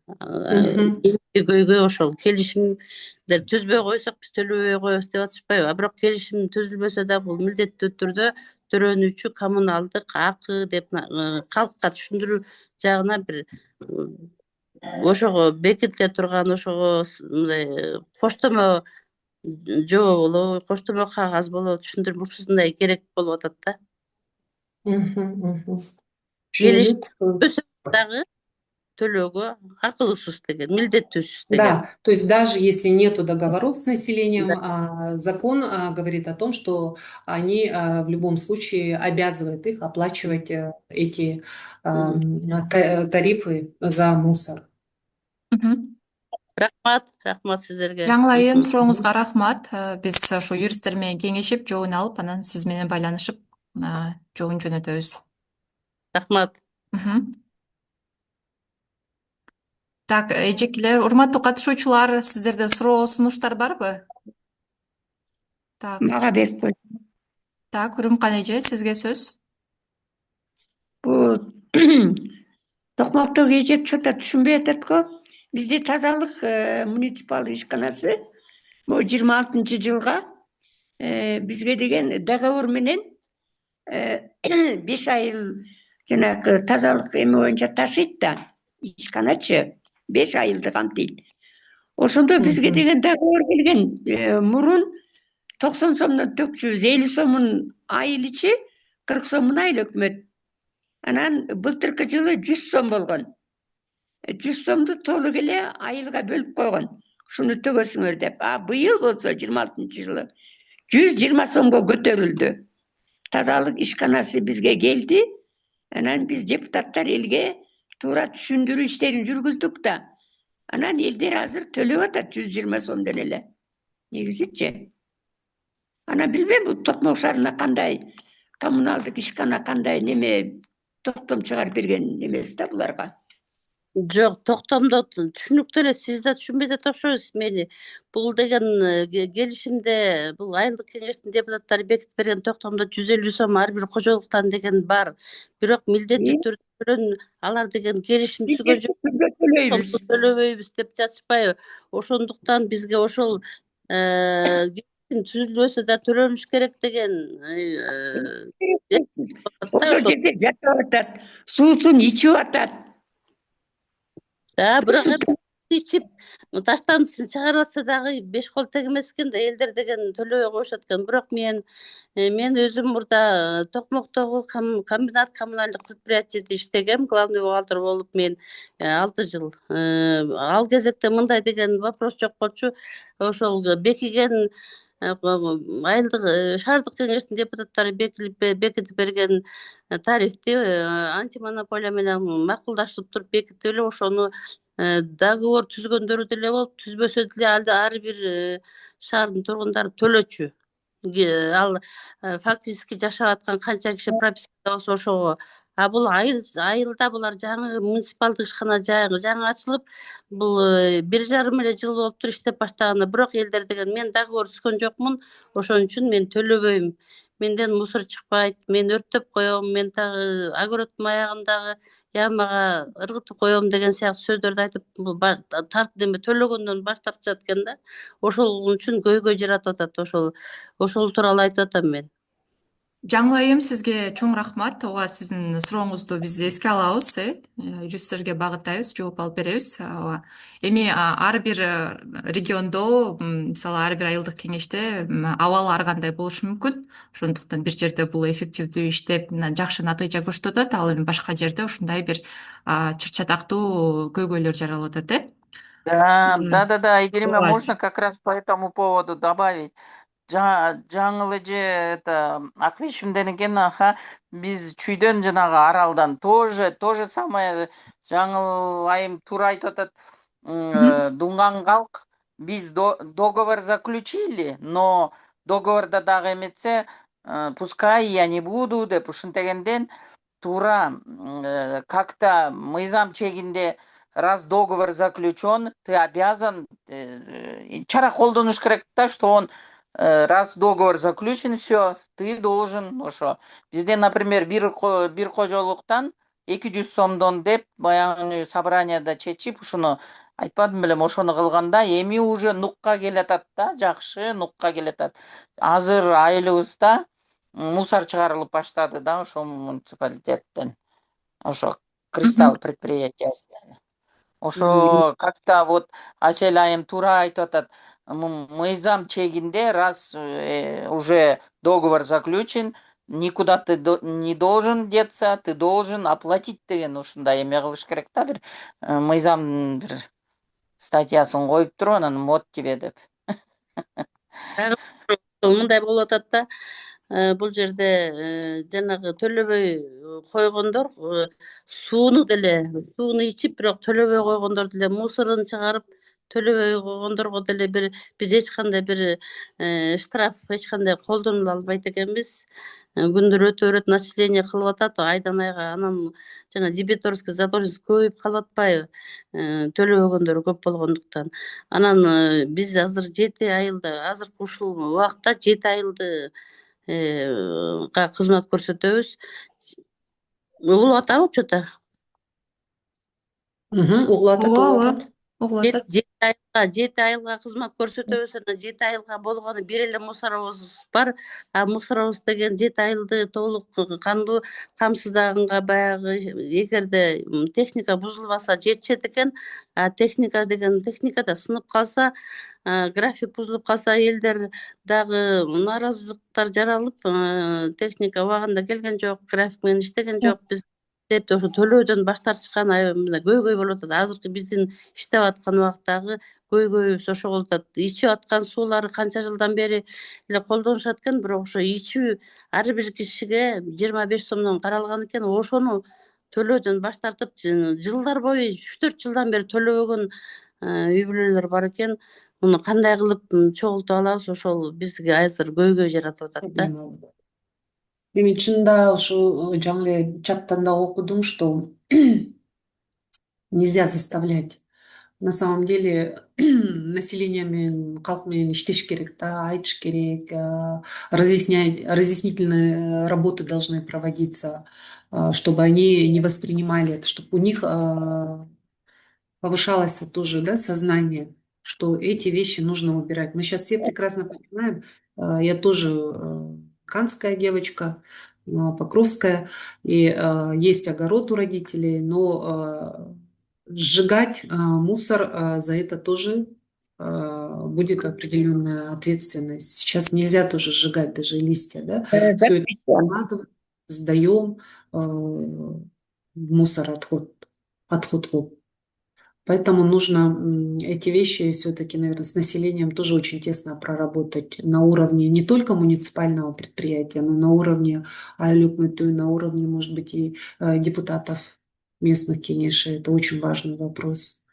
көйгөй ошол келишимдер түзбөй койсок биз төлөбөй коебуз деп атышпайбы? Бирок келишим түзүлбөсө да бул милдеттүү түрдө төрөнүүчү коммуналдык акы деп калкка түшүндүрүү жагына бир ошого бекитиле турган ошого мындай коштомо жобо болобу, коштомо кагаз болобу түшүндүрүп ушундай керек болуп атат да. Келишим дагы төлөөгө акылсыз деген, милдеттүүсүз деген. Да, то есть даже если нету договоров с населением, закон говорит о том, что они в любом случае обязывают их оплачивать эти тарифы за мусор. Рахмат сиздерге. Жаңылайым, сурооңузга рахмат. Биз ошо юристтер менен кеңешип, жообун алып, анан сиз менен байланышып, жообун жөнөтөбүз. Рахмат. Так, эжекелер, урматтуу катышуучулар, сиздерде суроо, сунуштар барбы? Так. Мага берип кой. Так, Үрүмкан эже, сизге сөз. Бул Токмактагы эжек чота түшүнбөй атат го. Бизде тазалык муниципал ишканасы 26-жылга бизге деген договор менен 5 айыл жанагы тазалык эме боюнча ташыйт да, ишканачы 5 айылды камтыйт. Ошондо бизге деген договор келген. Мурун 90 сомдон 450 сомун айыл ичи, 40 сомун айыл өкмөт. Анан былтыркы жылы 100 сом болгон. 100 сомду толук эле айылга бөлүп койгон. Шуну төгөсүңөр деп. Быйыл болсо 26 жылы 120 сомго көтөрүлдү. Тазалык ишканасы бизге келди. Анан биз депутаттар элге туура түшүндүрүү иштерин жүргүздүк да. Анан элдер азыр төлөп атат 120 сомдон эле. Негизичи. Анан билбейм, бул Токмок шаарына кандай коммуналдык ишкана кандай неме токтом чыгарып берген эмес да буларга. Жок, токтомдо түшүнүктүү эле, сиз да түшүнбөй да окшойсуз мени. Бул деген келишимде бул айылдык кеңештин депутаттары бекитип берген токтомдо 150 сом ар бир кожолуктан деген бар. Бирок милдеттүү түрдө алар деген келишим түзгөн төлөбөйбүз деп жатышпайбы? Ошондуктан бизге ошол келишим түзүлбөсө да төлөнүш керек деген. Ошол жерде жатып атат, суусун ичип атат. Бирок ичип таштандысын чыгарып атса дагы 5 кол тегемес экен да, элдер деген төлөбөй коюшат экен. Бирок мен өзүм мурда Токмоктогу комбинат коммуналдык предприятиеде иштегем, главный бухгалтер болуп мен 6 жыл. Ал кезекте мындай деген вопрос жок болчу. Ошол бекиген айылдык шаардык кеңештин депутаттары бекитип берген тарифти антимонополия менен макулдашып туруп бекитип эле ошону договор түзгөндөрү деле болуп, түзбөсө деле ар бир шаардын тургундары төлөчү. Ал фактически жашап аткан канча киши пропискада болсо ошого. Бул айылда булар жаңы муниципалдык ишкана жаңы ачылып, бул 1,5 эле жыл болуптур иштеп баштаганы. Бирок элдер деген мен договор түзгөн жокмун, ошон үчүн мен төлөбөйм. Менден мусор чыкпайт, мен өрттөп коем, мен дагы огороддун аягындагы ямага ыргытып коем деген сыяктуу сөздөрдү айтып, төлөгөндөн баш тартышат экен да. Ошол үчүн көйгөй жаратып атат. Ошол тууралуу айтып атам мен. Жаңыл айым, сизге чоң рахмат. Ооба сиздин сурооңузду биз эске алабыз, юристтерге багыттайбыз, жооп алып беребиз. Эми ар бир региондо, мисалы ар бир айылдык кеңеште абал ар кандай болушу мүмкүн. Ошондуктан бир жерде бул эффективдүү иштеп, жакшы натыйжа көрсөтүп атат, ал эми башка жерде ушундай бир чыр-чатактуу көйгөйлөр жаралып атат, Да, Айгерим, можно как раз по этому поводу добавить. Жаңыл эже это Акбишимден экен, биз чүйдөн жанагы аралдан то же самое жаңыл айым туура айтып атат. Дунган калк биз договор заключили, но договорда дагы эметсе, пускай я не буду деп ушинтегенден туура как-то мыйзам чегинде раз договор заключен, ты обязан чара колдонуш керек да, что он раз договор заключен, все, ты должен, ошо. Бизде, например, бир кожолуктан 200 сомдон деп баягы собранияда чечип, ушуну айтпадым белем, ошону кылганда эми уже нукка келатат да, жакшы нукка келатат. Азыр айылыбызда мусор чыгарылып баштады да, ошо муниципалитеттен, ошо Кристалл предприятиясынан. Ошо как-то вот Асель айым туура айтып атат. Мыйзам чегинде, раз уже договор заключен, никуда ты не должен деться, ты должен оплатить деген ушундай эме кылыш керек да, бир мыйзам бир статьясын коюп туруп, анан вот тебе деп. Мындай болуп атат да, бул жерде жанагы төлөбөй койгондор сууну ичип, бирок төлөбөй койгондор деле мусорун чыгарып төлөбөй койгондорго деле биз эч кандай бир штраф эч кандай колдонула албайт экенбиз. Күндөр өтө начисление кылып атат айдан айга, анан жана дебиторский задолженность көбөйүп калып атпайбы, төлөбөгөндөр көп болгондуктан. Анан биз азыр 7 айылда, азыркы ушул убакта 7 айылды кызмат көрсөтөбүз. Угулуп атабы учета? Угулуп атат. 7 айылга кызмат көрсөтөбүз, анан 7 айылга болгону бир эле мусоробуз бар. Мусоробуз деген 7 айылды толук кандуу камсыздаганга баягы эгерде техника бузулбаса жетишет экен. Техника да сынып калса, график бузулуп калса элдер дагы нааразылыктар жаралып, техника убагында келген жок, график менен иштеген жок, биз деп ошо төлөөдөн баш тартышкан мына көйгөй болуп атат. Азыркы биздин иштеп аткан убактагы көйгөйүбүз ошо болуп атат. Ичип аткан суулары канча жылдан бери эле колдонушат экен, бирок ошо ичүү ар бир кишиге 25 сомдон каралган экен. Ошону төлөөдөн баш тартып, жылдар бою 3-4 жылдан бери төлөбөгөн үй бүлөлөр бар экен. Муну кандай кылып чогултуп алабыз? Ошол бизге азыр көйгөй жаратып атат да. Эми чынында ушу жаңы эле чаттан да окудум, что нельзя заставлять. На самом деле население менен, калк менен иштеш керек да, айтыш керек, разъяснительные работы должны проводиться, чтобы они не воспринимали это, чтобы у них повышалось тоже, да, сознание, что эти вещи нужно убирать. Мы сейчас все прекрасно понимаем, я тоже канская девочка, покровская, и есть огород у родителей, но сжигать мусор, за это тоже будет определенная ответственность. Сейчас нельзя тоже сжигать даже листья, да, все это складываем, сдаем в мусор, отход. Поэтому нужно эти вещи все-таки, наверное, с населением тоже очень тесно проработать на уровне не только муниципального предприятия, но на уровне Айлюк-Мыту, на уровне, может быть, и депутатов местных кенешей. Это очень важный вопрос.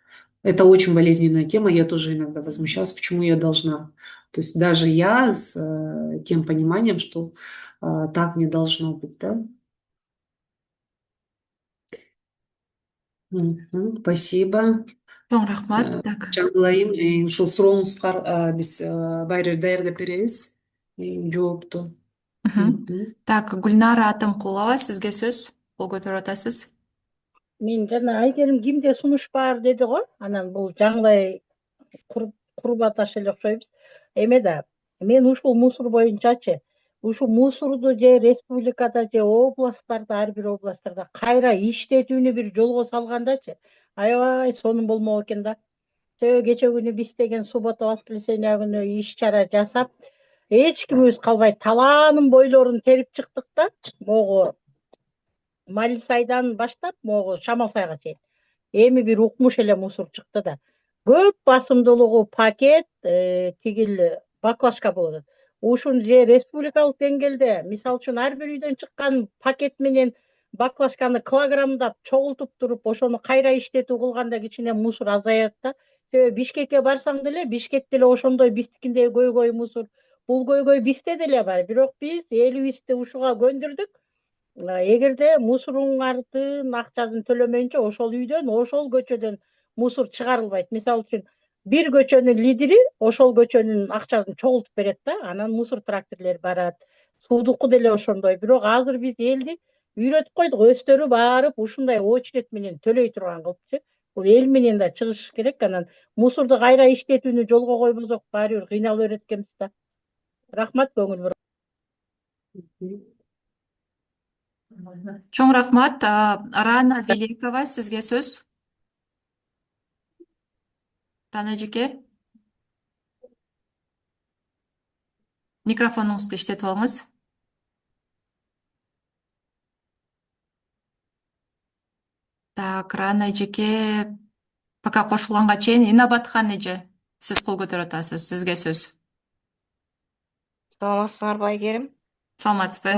Это очень болезненная тема, я тоже иногда возмущалась, почему я должна. То есть даже я с тем пониманием, что так не должно быть, да? Спасибо. Чоң рахмат. Так. Жаңылайым, ушул сурооңузга биз байыр даярдап беребиз жоопту. Так, Гүлнара Атымкулова, сизге сөз. Кол көтөрүп атасыз. Мен жана Айгерим кимде сунуш бар деди го. Анан бул жаңылай курбаташ эле окшойбуз. Эме да, мен ушул мусор боюнчачы, ушу мусорду же республикада же областтарда, ар бир областтарда кайра иштетүүнү бир жолго салгандачы, аябай сонун болмок экен да. Кече күнү биз деген суббота воскресенье күнү иш чара жасап, эч кимибиз калбай талаанын бойлорун терип чыктык да. Могу Малисайдан баштап, могу Шамалсайга чейин. Эми бир укмуш эле мусор чыкты да. Көп басымдуулугу пакет, тигил баклажка болот. Ушун же республикалык деңгээлде, мисалы үчүн ар бир үйдөн чыккан пакет менен баклажканы килограммдап чогултуп туруп, ошону кайра иштетүү кылганда кичине мусор азаят да. Себеби Бишкекке барсаң деле, Бишкекте эле ошондой биздикиндей көйгөй мусор. Бул көйгөй бизде деле бар, бирок биз элибизди ушуга көндүрдүк. Эгерде мусоруңардын акчасын төлөмөйүнчө ошол үйдөн, ошол көчөдөн мусор чыгарылбайт. Мисалы үчүн бир көчөнүн лидери ошол көчөнүн акчасын чогултуп берет да, анан мусор тракторлор барат. Суудуку деле ошондой. Бирок азыр биз элди үйрөтүп койдук, өздөрү барып ушундай очередь менен төлөй турган кылыпчы. Бул эл менен да чыгыш керек. Анан мусорду кайра иштетүүнү жолго койбосок баары бир кыйналып берет экенбиз да. Рахмат, көңүл буруп. Чоң рахмат. Рана Великова, сизге сөз. Рана жеке. Микрофонуңузду иштетип алыңыз. Так, Рана жеке пока кошулганга чейин Инабатхан эже, сиз кол көтөрүп атасыз. Сизге сөз. Саламатсыңарбы Айгерим? Саламатсызбы?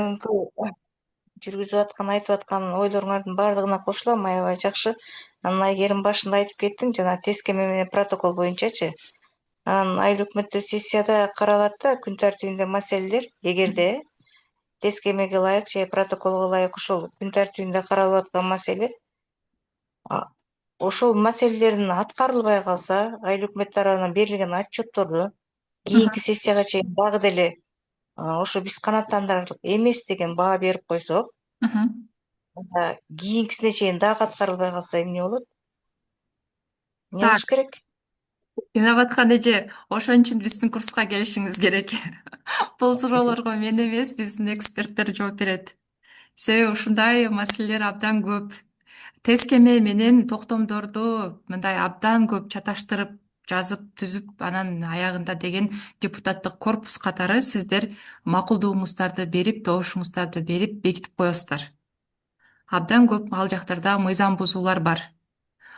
Жүргүзүп аткан, айтып аткан ойлоруңардын баардыгына кошулам, аябай жакшы. Анан Айгерим башында айтып кеттиң, жана тескеме менен протокол боюнчачы. Анан Айлюк-Мыту сессияда каралат да, күн тартибинде маселелер, эгерде тескемеге ылайык же протоколго ылайык ошол күн тартибинде каралып аткан маселе, ошол маселелердин аткарылбай калса, Айлюк-Мыт тарабынан берилген отчетторду кийинки сессияга чейин дагы деле ошо биз канааттандырарлык эмес деген баа берип койсок, кийинкисине чейин дагы аткарылбай калса эмне болот? Эмне кылыш керек? Инабатхан эже, ошон үчүн биздин курска келишиңиз керек. Бул суроолорго мен эмес, биздин эксперттер жооп берет. Себеби ушундай маселелер абдан көп. Тескеме менен токтомдорду мындай абдан көп чаташтырып жазып түзүп анан аягында деген депутаттык корпус катары сиздер макулдугуңуздарды берип, добушуңуздарды берип бекитип коесуздар. Абдан көп ал жактарда мыйзам бузуулар бар.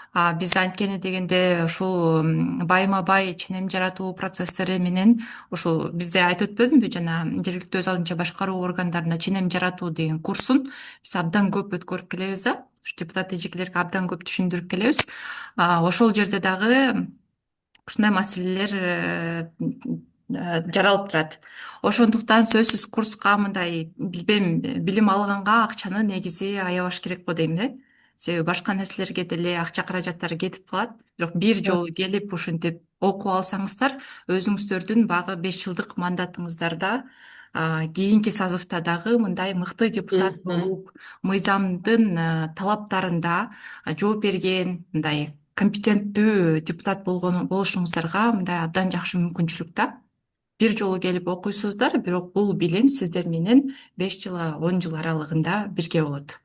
Биз анткени дегенде ушул байма бай ченем жаратуу процесстери менен ушул бизде айтып өтпөдүмбү жана жергиликтүү өз алдынча башкаруу органдарына ченем жаратуу деген курсун биз абдан көп өткөрүп келебиз да. Ушу депутат эжекелерге абдан көп түшүндүрүп келебиз. Ошол жерде дагы ушундай маселелер жаралып турат. Ошондуктан сөзсүз курска мындай билбейм билим алганга акчаны негизи аябаш керек го дейм да. Себеби башка нерселерге деле акча каражаттары кетип калат. Бирок бир жолу келип ушинтип окуп алсаңыздар, өзүңүздөрдүн багы 5 жылдык мандатыңыздарда кийинки созывда дагы мындай мыкты депутат болуп, мыйзамдын талаптарында жооп берген, мындай компетенттүү депутат болушуңуздарга мындай абдан жакшы мүмкүнчүлүк да. Бир жолу келип окуйсуздар, бирок бул билим сиздер менен 5 жыл, 10 жыл аралыгында бирге болот.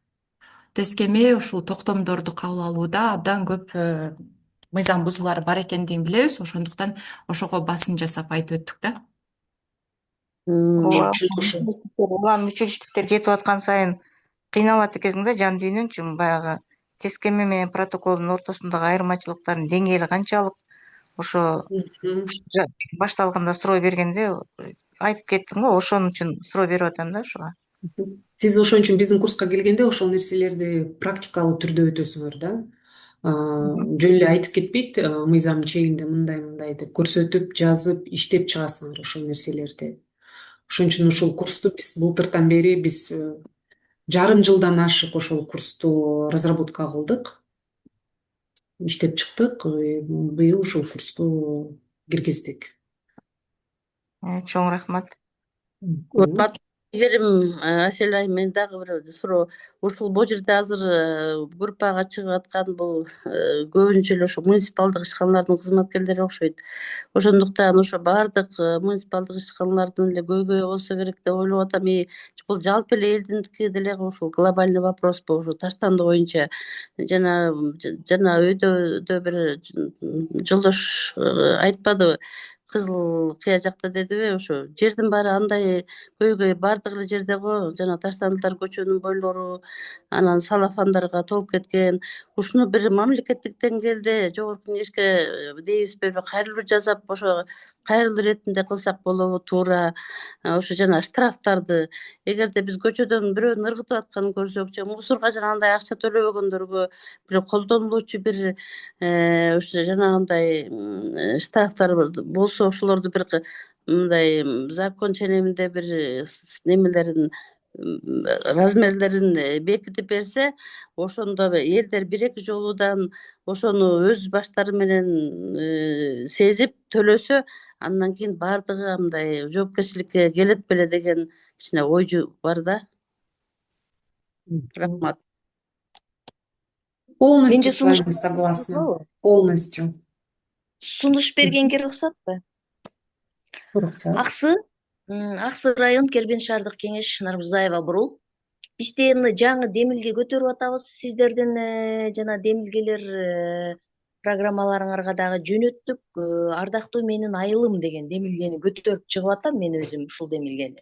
Тескеме ушул токтомдорду кабыл алууда абдан көп мыйзам бузуулар бар экендигин билебиз, ошондуктан ошого басым жасап айтып өттүк да. Улам мүчөлчүлүктөр кетип аткан сайын кыйналат экенсиң да жан дүйнөңчү. Баягы тескеме менен протоколдун ортосундагы айырмачылыктардын деңгээли канчалык ошо башталганда суроо бергенде айтып кеттиң го, ошон үчүн суроо берип атам да ошого. Сиз ошон үчүн биздин курска келгенде ошол нерселерди практикалуу түрдө өтөсүңөр да. Жөн эле айтып кетпейт, мыйзам чегинде мындай деп көрсөтүп, жазып, иштеп чыгасыңар ошол нерселерди. Ошон үчүн ушул курсту биз былтыртан бери жарым жылдан ашык ошол курсту разработка кылдык. Иштеп чыктык. Быйыл ушул курсту киргиздик. Чоң рахмат. Асель айым, мен дагы бир суроо. Ушул бул жерде азыр группага чыгып аткан бул көбүнчө эле ошо муниципалдык ишканалардын кызматкерлери окшойт. Ошондуктан ошо баардык муниципалдык ишканалардын эле көйгөйү болсо керек деп ойлоп атам. Бул жалпы эле элдиники деле ушул глобальный вопроспу, ушул Таштанды боюнча жана өйдө бир жолдош айтпадыбы? Кызыл Кыя жакта дедиби, ошо жердин баары андай көйгөй баардык эле жерде го. Жана Таштандылар көчөнүн бойлору анан салафандарга толуп кеткен. Ушуну бир мамлекеттик деңгээлде жогорку кеңешке дейбизби, кайрылуу жасап, ошо кайрылуу иретинде кылсак болобу туура. Ошо жана штрафтарды эгерде биз көчөдөн бирөөнүн ыргытып атканын көрсөк, же мусорго жана андай акча төлөбөгөндөргө бир колдонулуучу бир ошо жанагындай штрафтар болсо, ошолорду бир мындай закон ченеминде бир немелерин размерлерин бекитип берсе, ошондо элдер бир-эки жолудан ошону өз баштары менен сезип төлөсө, андан кийин баардыгы мындай жоопкерчиликке келет беле деген кичине ой бар да. Рахмат. Полностью с вами согласна. Полностью. Сунуш бергенге уруксатпы? Уруксат. Аксы район Кербен шаардык кеңеш Нарбузаева Бурул. Бизде жаңы демилге көтөрүп атабыз. Сиздердин жана демилгелер программаларыңарга дагы жөнөттүк. Ардактуу менин айылым деген демилгени көтөрүп чыгып атам мен өзүм ушул демилгени.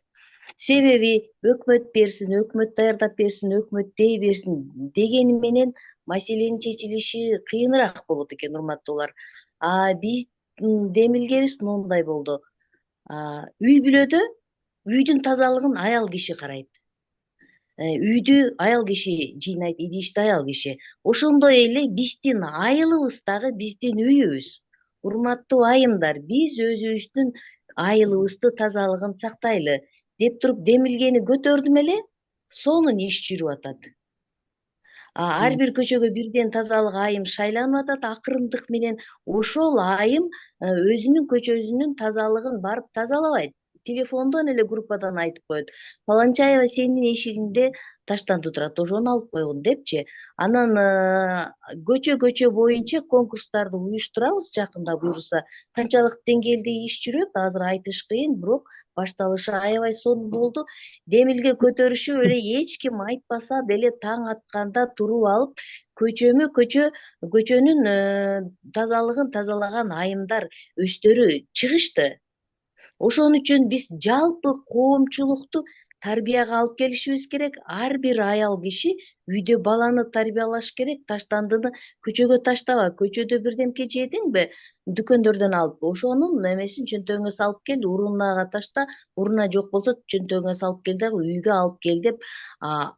Себеби өкмөт берсин, өкмөт даярдап берсин, өкмөт дей берсин дегени менен маселенин чечилиши кыйыныраак болот экен, урматтуулар. Биз демилгебиз моундай болду. Үй бүлөдө үйдүн тазалыгын аял киши карайт. Үйдү аял киши жыйнайт, идишти аял киши. Ошондой эле биздин айылыбыз дагы биздин үйүбүз. Урматтуу айымдар, биз өзүбүздүн айылыбызды тазалыгын сактайлы деп туруп демилгени көтөрдүм эле, сонун иш жүрүп атат. Ар бир көчөгө бирден тазалык айым шайланып атат. Акырындык менен ошол айым өзүнүн көчөсүнүн тазалыгын барып тазалабайт. телефондон эле группадан айтып коет. Паланчаева сенин эшигиңде таштанды турат, ошону алып койгун депчи. Анан көчө боюнча конкурстарды уюштурабыз жакында буюрса. Канчалык деңгээлде иш жүрөт, азыр айтыш кыйын, бирок башталышы аябай сонун болду. Демилге көтөрүшүп эле эч ким айтпаса деле таң атканда туруп алып көчөнүн тазалыгын тазалаган айымдар өздөрү чыгышты. Ошон үчүн биз жалпы коомчулукту тарбияга алып келишибиз керек. Ар бир аял киши үйдө баланы тарбиялаш керек. Таштандыны көчөгө таштаба. Көчөдө бирдемке жедиңби, дүкөндөрдөн алып, ошонун эмесин чөнтөгүңө салып кел, урунага ташта, уруна жок болсо чөнтөгүңө салып кел дагы үйгө алып кел деп,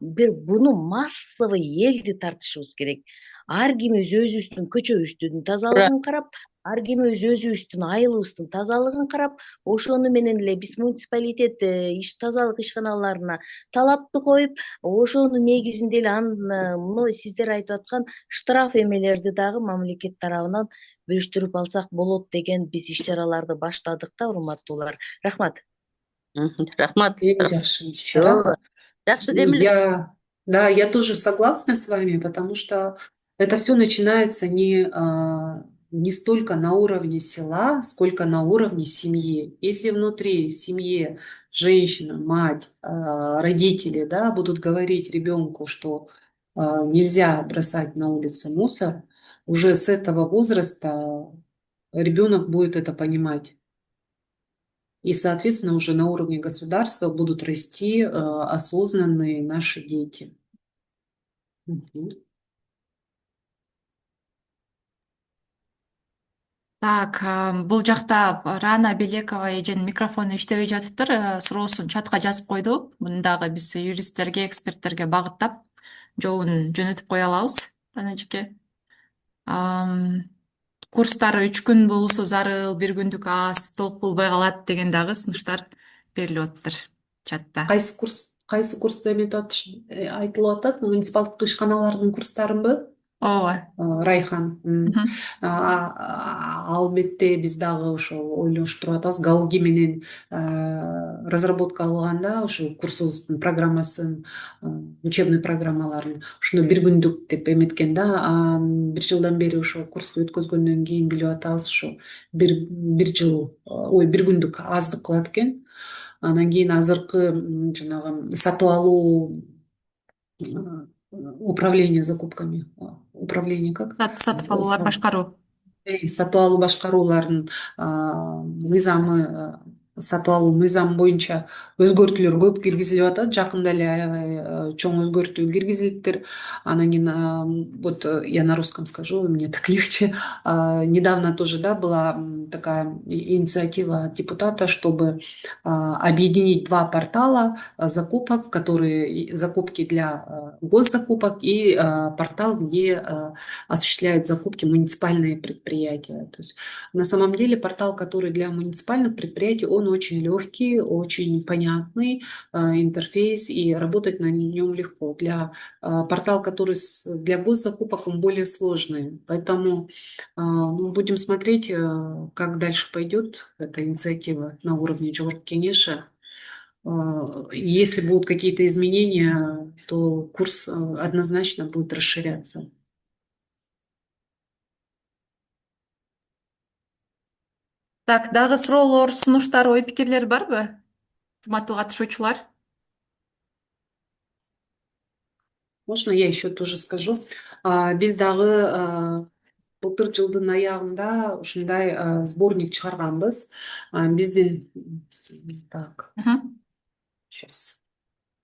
бир буну массовый элди тартышыбыз керек. Ар ким өзүбүздүн көчөбүздүн тазалыгын карап, ар ким өзүбүздүн айылыбыздын тазалыгын карап, ошону менен эле биз муниципалитет тазалык ишканаларына талапты коюп, ошонун негизинде эле мына сиздер айтып аткан штраф эмелерди дагы мамлекет тарабынан бөлүштүрүп алсак болот деген биз иш-чараларды баштадык да, урматтуулар. Рахмат. Рахмат. Эң жакшы иш-чара. Жакшы демилге. Я тоже согласна с вами, потому что это все начинается не столько на уровне села, сколько на уровне семьи. Если внутри в семье женщина, мать, родители, да, будут говорить ребенку, что нельзя бросать на улице мусор, уже с этого возраста ребенок будет это понимать. И, соответственно, уже на уровне государства будут расти осознанные наши дети. Так, бул жакта Рана Белекова эженин микрофону иштебей жатыптыр. Суроосун чатка жазып койду. Муну дагы биз юристтерге, эксперттерге багыттап, жообун жөнөтүп кое алабыз. Рана эжеке. Курстары 3 күн болсо зарыл, 1 күндүк аз, толук болбой калат деген дагы сунуштар берилип атыптыр чатта. Кайсы курсты айтылып атат? Муниципалдык ишканалардын курстарынбы? Ооба. Райхан. Албетте биз дагы ошол ойлонуштуруп атабыз. Гауги менен разработка алганда ошол курсубуздун программасын, учебный программаларын ушуну 1 күндүк деп эметкен да. 1 жылдан бери ошол курсту өткөзгөндөн кийин билип атабыз, ошо 1 күндүк аздык кылат экен. Анан кийин азыркы жанагы сатып алуу, управление закупками, управление как? Сатып алуулар башкаруу. Сатып алуу башкаруулардын мыйзамы, сатып алуу мыйзамы боюнча өзгөртүүлөр көп киргизилип атат. Жакында эле аябай чоң өзгөртүү киргизилиптир. Анан кийин вот я на русском скажу, мне так легче. Недавно тоже, да, была такая инициатива депутата, чтобы объединить 2 портала закупок, которые закупки для госзакупок и портал, где осуществляют закупки муниципальные предприятия. То есть на самом деле портал, который для муниципальных предприятий, он очень легкий, очень понятный интерфейс, и работать на нем легко. Портал, который для госзакупок, он более сложный. Поэтому будем смотреть, как дальше пойдет эта инициатива на уровне Жогорку Кеңеша. Если будут какие-то изменения, то курс однозначно будет расширяться. Так, дагы суроолор, сунуштар, ой пикирлер барбы? Урматтуу катышуучулар. Можно я еще тоже скажу? Биз дагы былтыр жылдын аягында ушундай сборник чыгарганбыз. Биздин сейчас.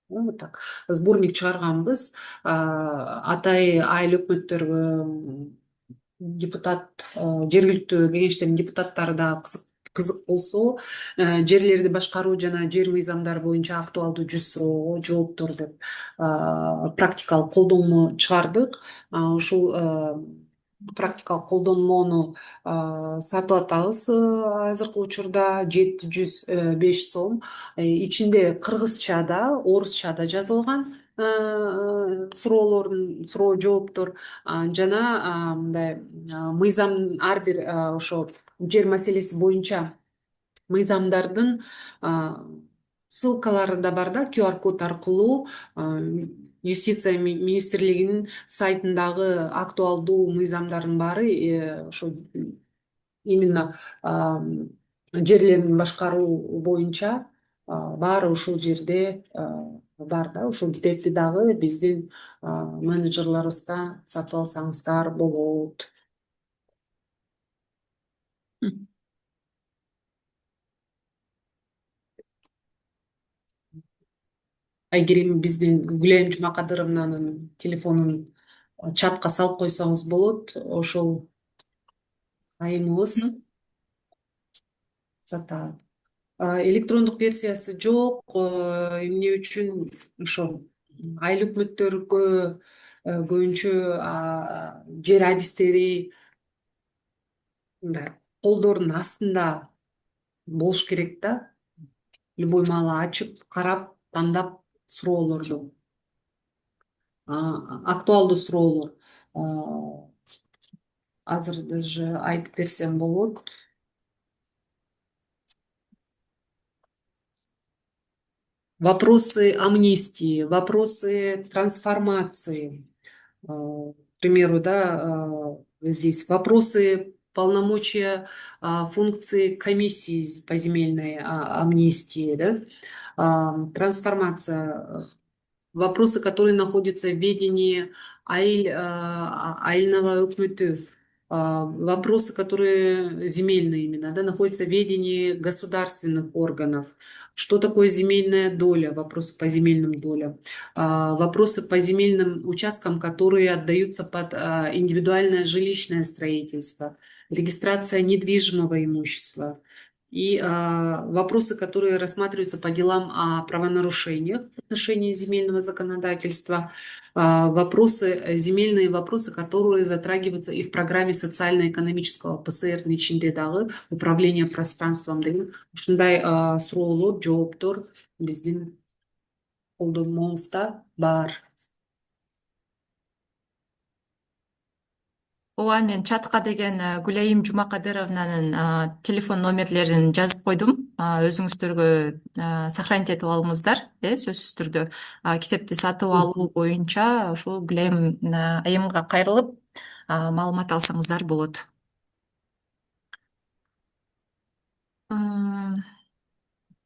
Вот так. Сборник чыгарганбыз. Атай айыл өкмөттөргө депутат, жергиликтүү кеңештердин депутаттары да кызык болсо, жерлерди башкаруу жана жер мыйзамдары боюнча актуалдуу 100 суроого жооптор деп практикалык колдонмо чыгардык. Ушул практикалык колдонмону сатып атабыз азыркы учурда 705 сом. Ичинде кыргызча да, орусча да жазылган суроо жооптор жана мындай мыйзам ар бир ошо жер маселеси боюнча мыйзамдардын ссылкалары да бар да, QR код аркылуу юстиция министрлигинин сайтындагы актуалдуу мыйзамдардын баары ошо именно жерлерин башкаруу боюнча баары ушул жерде бар да. Ушул китепти дагы биздин менеджерларыбызга сатып алсаңыздар болот. Айгерим биздин Гүлайым Жумакадыровнанын телефонун чатка салып койсоңуз болот. Ошол айымыбыз сатат. Электрондук версиясы жок. Эмне үчүн ошо айыл өкмөттөргө көбүнчө жер адистери мындай колдордун астында болуш керек да. Любой маал ачып, карап, тандап суроолорду. Актуалдуу суроолор. Азыр даже айтып берсем болот. Вопросы амнистии, вопросы трансформации. К примеру, да, здесь вопросы полномочия функции комиссии по земельной амнистии, да, трансформация, вопросы, которые находятся в ведении айыльного өкмөтү, вопросы, которые земельные именно, да, находятся в ведении государственных органов. Что такое земельная доля? Вопросы по земельным долям. Вопросы по земельным участкам, которые отдаются под индивидуальное жилищное строительство, регистрация недвижимого имущества. И вопросы, которые рассматриваются по делам о правонарушениях в отношении земельного законодательства, земельные вопросы, которые затрагиваются и в программе социально-экономического ПСР ичинде дагы управление пространством деген ушундай суроолор, жооптор биздин колдонмобузда бар. Ооба, мен чатка деген Гүлайым Жумакадыровнанын телефон номерлерин жазып койдум. Өзүңүздөргө сохранить этип алыңыздар, сөзсүз түрдө. Китепти сатып алуу боюнча ушул Гүлайым айымга кайрылып маалымат алсаңыздар болот.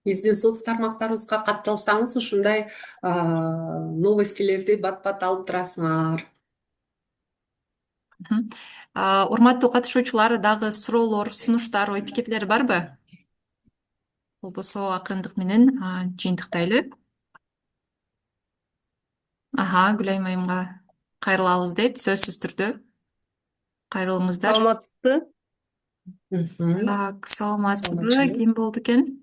Биздин соц тармактарыбызга катталсаңыз, ушундай новостилерди бат-бат алып турасыңар. Урматтуу катышуучулар, дагы суроолор, сунуштар, ой пикирлер барбы? Болбосо акырындык менен жыйынтыктайлы. Гүлайым айымга кайрылабыз дейт, сөзсүз түрдө. Кайрылыңыздар. Саламатсызбы? Так, саламатсызбы? Ким болду экен?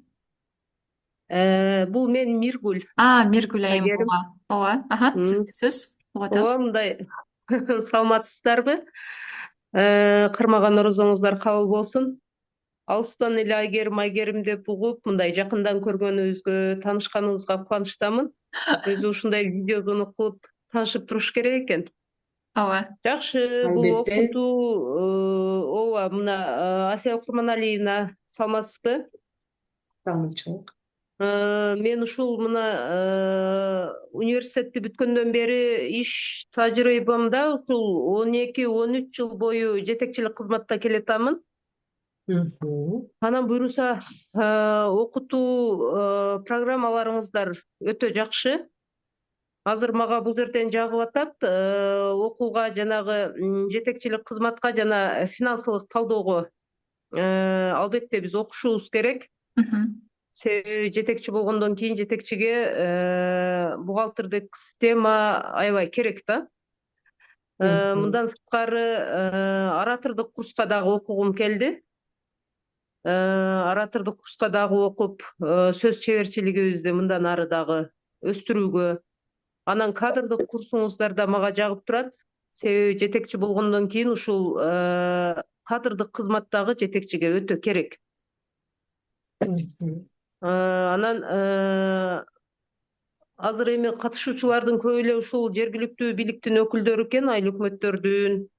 Бул мен Миргүл. Миргүл айым. Ооба, сизге сөз. Ооба, мындай. Саламатсыздарбы? Кырмаган орозоңуздар кабыл болсун. Алыстан эле айгерим деп угуп, мындай жакындан көргөнүбүзгө, таанышканыбызга кубанычтамын. Өзү ушундай видеону кылып таанышып туруш керек экен. Ооба. Жакшы, бул окутуу, ооба, мына Асия Курманалиевна, саламатсызбы? Саламатчылык. Мен ушул мына университетти бүткөндөн бери иш тажрыйбамда ушул 12-13 жыл бою жетекчилик кызматта келатамын. Анан буюрса окутуу программаларыңыздар өтө жакшы. Азыр мага бул жерден жагып атат, окууга жанагы жетекчилик кызматка жана финансылык талоого албетте биз окушубуз керек. Жетекчи болгондон кийин жетекчиге бухгалтердик система аябай керек да. Мындан сырткары оратордук курска дагы окугум келди. Оратордук курска дагы окуп, сөз чеберчилигибизди мындан ары дагы өстүрүүгө. Анан кадрдык курсуңуздар да мага жагып турат. Себеби жетекчи болгондон кийин ушул кадрдык кызматтагы жетекчиге өтө керек. Анан азыр эми катышуучулардын көбү эле ушул жергиликтүү бийликтин өкүлдөрү экен, айыл өкмөттөрдүн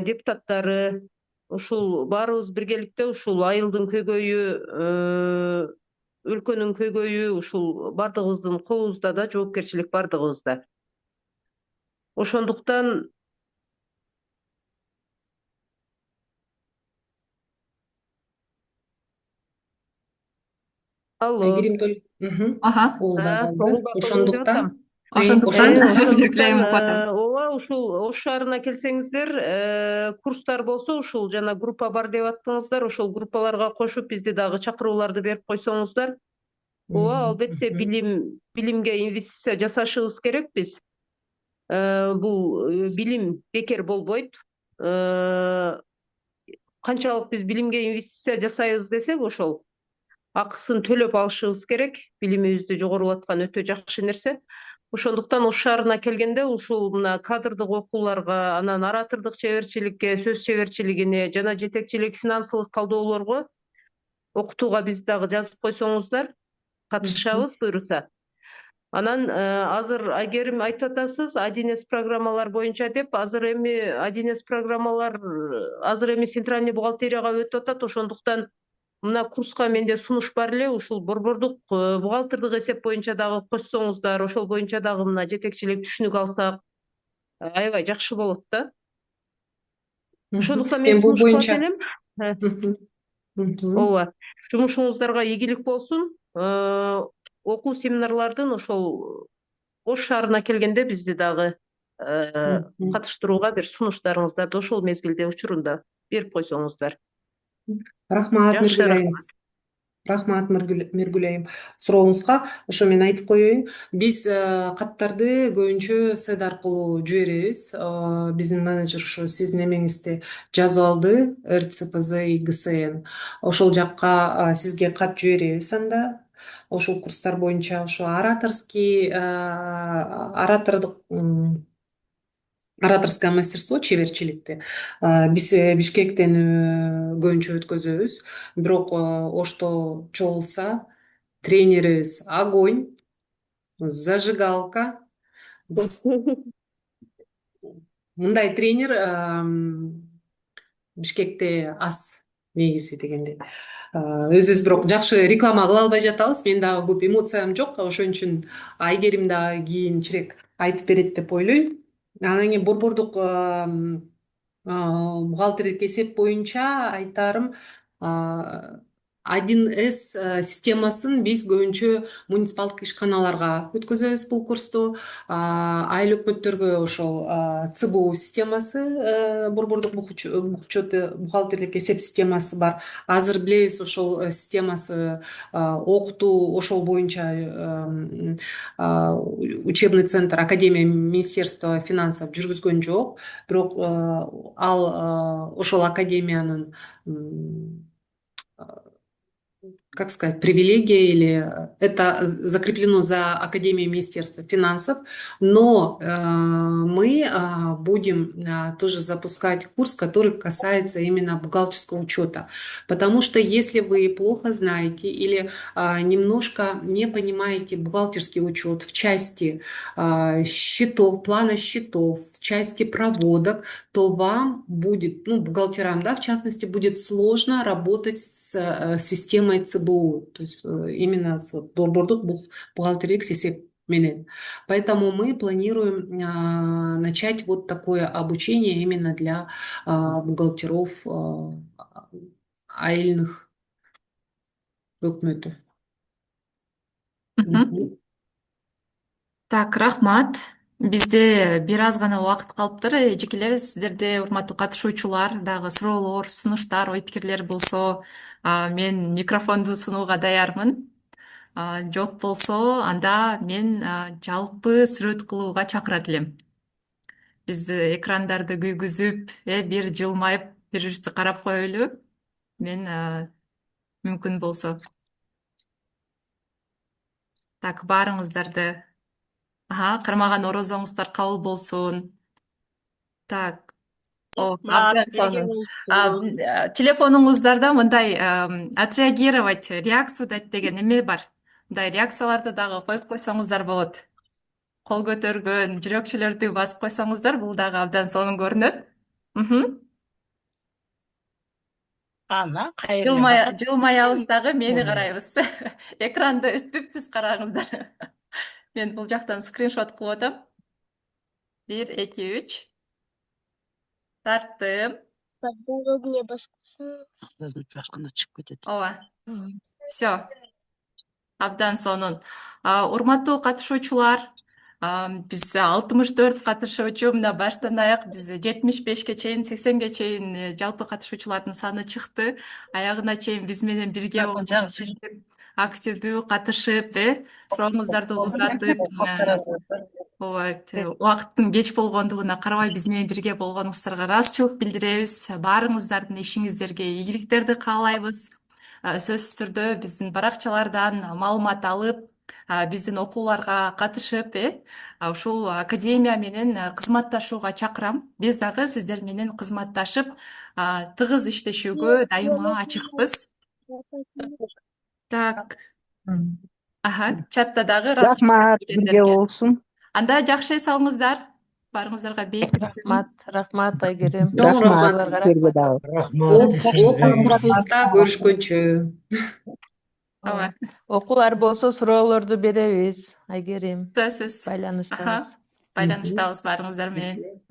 депутаттары. ушул баарыбыз биргеликте ушул айылдын көйгөйү, өлкөнүн көйгөйү ушул бардыгыбыздын колубузда да, жоопкерчилик бардыгыбызда. Ошондуктан алло. Айгерим Аха. Ол да калды. Угуп атам. Ошондуктан Ошондуктан Ошондуктан белгилейм угуп атабыз. ооба ушул Ош шаарына келсеңиздер, курстар болсо ушул жана группа бар деп аттыңыздар, ошол группаларга кошуп бизди дагы чакырууларды берип койсоңуздар, ооба албетте билимге инвестиция жасашыбыз керек биз. Бул билим бекер болбойт. Канчалык биз билимге инвестиция жасайбыз десек, ошол акысын төлөп алышыбыз керек. Билимибизди жогорулаткан өтө жакшы нерсе. Ошондуктан Ош шаарына келгенде ушул мына кадрдык окууларга, анан оратордук чеберчиликке, сөз чеберчилигине жана жетекчилик финансылык талдоолорго окутууга бизди дагы жазып койсоңуздар, катышабыз буйруса. Анан азыр Айгерим айтып атасыз, 1С программалар боюнча деп, азыр эми 1С программалар азыр эми центральный бухгалтерияга өтүп атат. Ошондуктан мына курска менде сунуш бар эле, ушул борбордук бухгалтердик эсеп боюнча дагы кошсоңуздар, ошол боюнча дагы мына жетекчилик түшүнүк алсак, аябай жакшы болот да. Ошондуктан мен бул сунуш кылат боюнча элем. Ооба, жумушуңуздарга ийгилик болсун. Окуу семинарлардын ошол Ош шаарына келгенде бизди дагы катыштырууга бир сунуштарыңыздарды ошол мезгилде учурунда берип койсоңуздар. Рахмат, Жакшы, Миргүл айыңыз. Рахмат, Миргүл айым. Сурооңузга ошо мен айтып коеюн. Биз каттарды көбүнчө СЭД аркылуу жиберебиз. Биздин менеджер ошо сиздин эмеңизди жазып алды, РЦПЗ и ГСН. Ошол жакка сизге кат жиберебиз анда. Ошол курстар боюнча ошо ораторское мастерство, чеберчиликти биз Бишкектен көбүнчө өткөзөбүз. Бирок Ошто чогулса тренерибиз огонь, зажигалка. Мындай тренер Бишкекте аз, негизи дегенде. Өзүбүз бирок жакшы реклама кыла албай жатабыз. Мен дагы көп эмоциям жок, ошон үчүн Айгерим дагы кийинчерээк айтып берет деп ойлойм. Анан кийин борбордук бухгалтердик эсеп боюнча айтарым, 1С системасын биз көбүнчө муниципалдык ишканаларга өткөзөбүз бул курсту. Айыл өкмөттөргө ошол ЦБУ системасы, борбордук бухучет бухгалтердик эсеп системасы бар. Азыр билебиз, ошол системасы окутуу ошол боюнча учебный центр, Академия Министерства финансов жүргүзгөн жок. Бирок ал ошол академиянын, как сказать, привилегия, или это закреплено за Академией Министерства финансов, но мы будем тоже запускать курс, который касается именно бухгалтерского учета, потому что если вы плохо знаете или немножко не понимаете бухгалтерский учет в части счетов, плана счетов, в части проводок, то вам будет, бухгалтерам, да, в частности, будет сложно работать с системой ЦБУ, то есть именно с борбордук бухгалтердик эсеп менен. Поэтому мы планируем начать вот такое обучение именно для бухгалтеров айылдык өкмөтү. Так, рахмат. Бизде бир аз гана убакыт калыптыр. Эжекелер, сиздерде, урматтуу катышуучулар, дагы суроолор, сунуштар, ой пикирлер болсо, мен микрофонду сунууга даярмын. Жок болсо, анда мен жалпы сүрөт кылууга чакырат элем. Биз экрандарды күйгүзүп, бир жылмайып, бири бирибизди карап коелу. Мен мүмкүн болсо. Так, баарыңыздарды. Кармаган орозоңуздар кабыл болсун. Так. Абдан сонун. Телефонуңуздарда мындай отреагировать, реакцию дать деген эме бар. Мындай реакцияларды дагы коюп койсоңуздар болот. Кол көтөргөн, жүрөкчөлөрдү басып койсоңуздар, бул дагы абдан сонун көрүнөт. Ана кайрылган Жылмаябыз дагы мени карайбыз. Экранды түп-түз караңыздар. Мен бул жактан скриншот кылып атам. 1, 2, 3. Тарттым. Башканда чыгып кетет. Ооба. Все. Абдан сонун. Урматтуу катышуучулар, биз 64 катышуучу, мына баштан аяк биз 75ке чейин, 80ге чейин жалпы катышуучулардын саны чыкты. Аягына чейин биз менен бирге активдүү катышып, сурооңуздарды узатып, убакыттын кеч болгондугуна карабай биз менен бирге болгонуңуздарга ыраазычылык билдиребиз. Баарыңыздардын ишиңиздерге ийгиликтерди каалайбыз. Сөзсүз түрдө биздин баракчалардан маалымат алып, биздин окууларга катышып, ушул академия менен кызматташууга чакырам. Биз дагы сиздер менен кызматташып, тыгыз иштешүүгө дайыма ачыкпыз. Так. Чатта дагы Рахмат, бирге болсун. Анда жакшы эс алыңыздар. Баарыңыздарга бейик. Рахмат Айгерим. Рахмат силерге дагы. Окуу курсубузда көрүшкөнчө. Окуулар болсо суроолорду беребиз Айгерим. Сөзсүз. Байланыштабыз. Байланыштабыз баарыңыздар менен.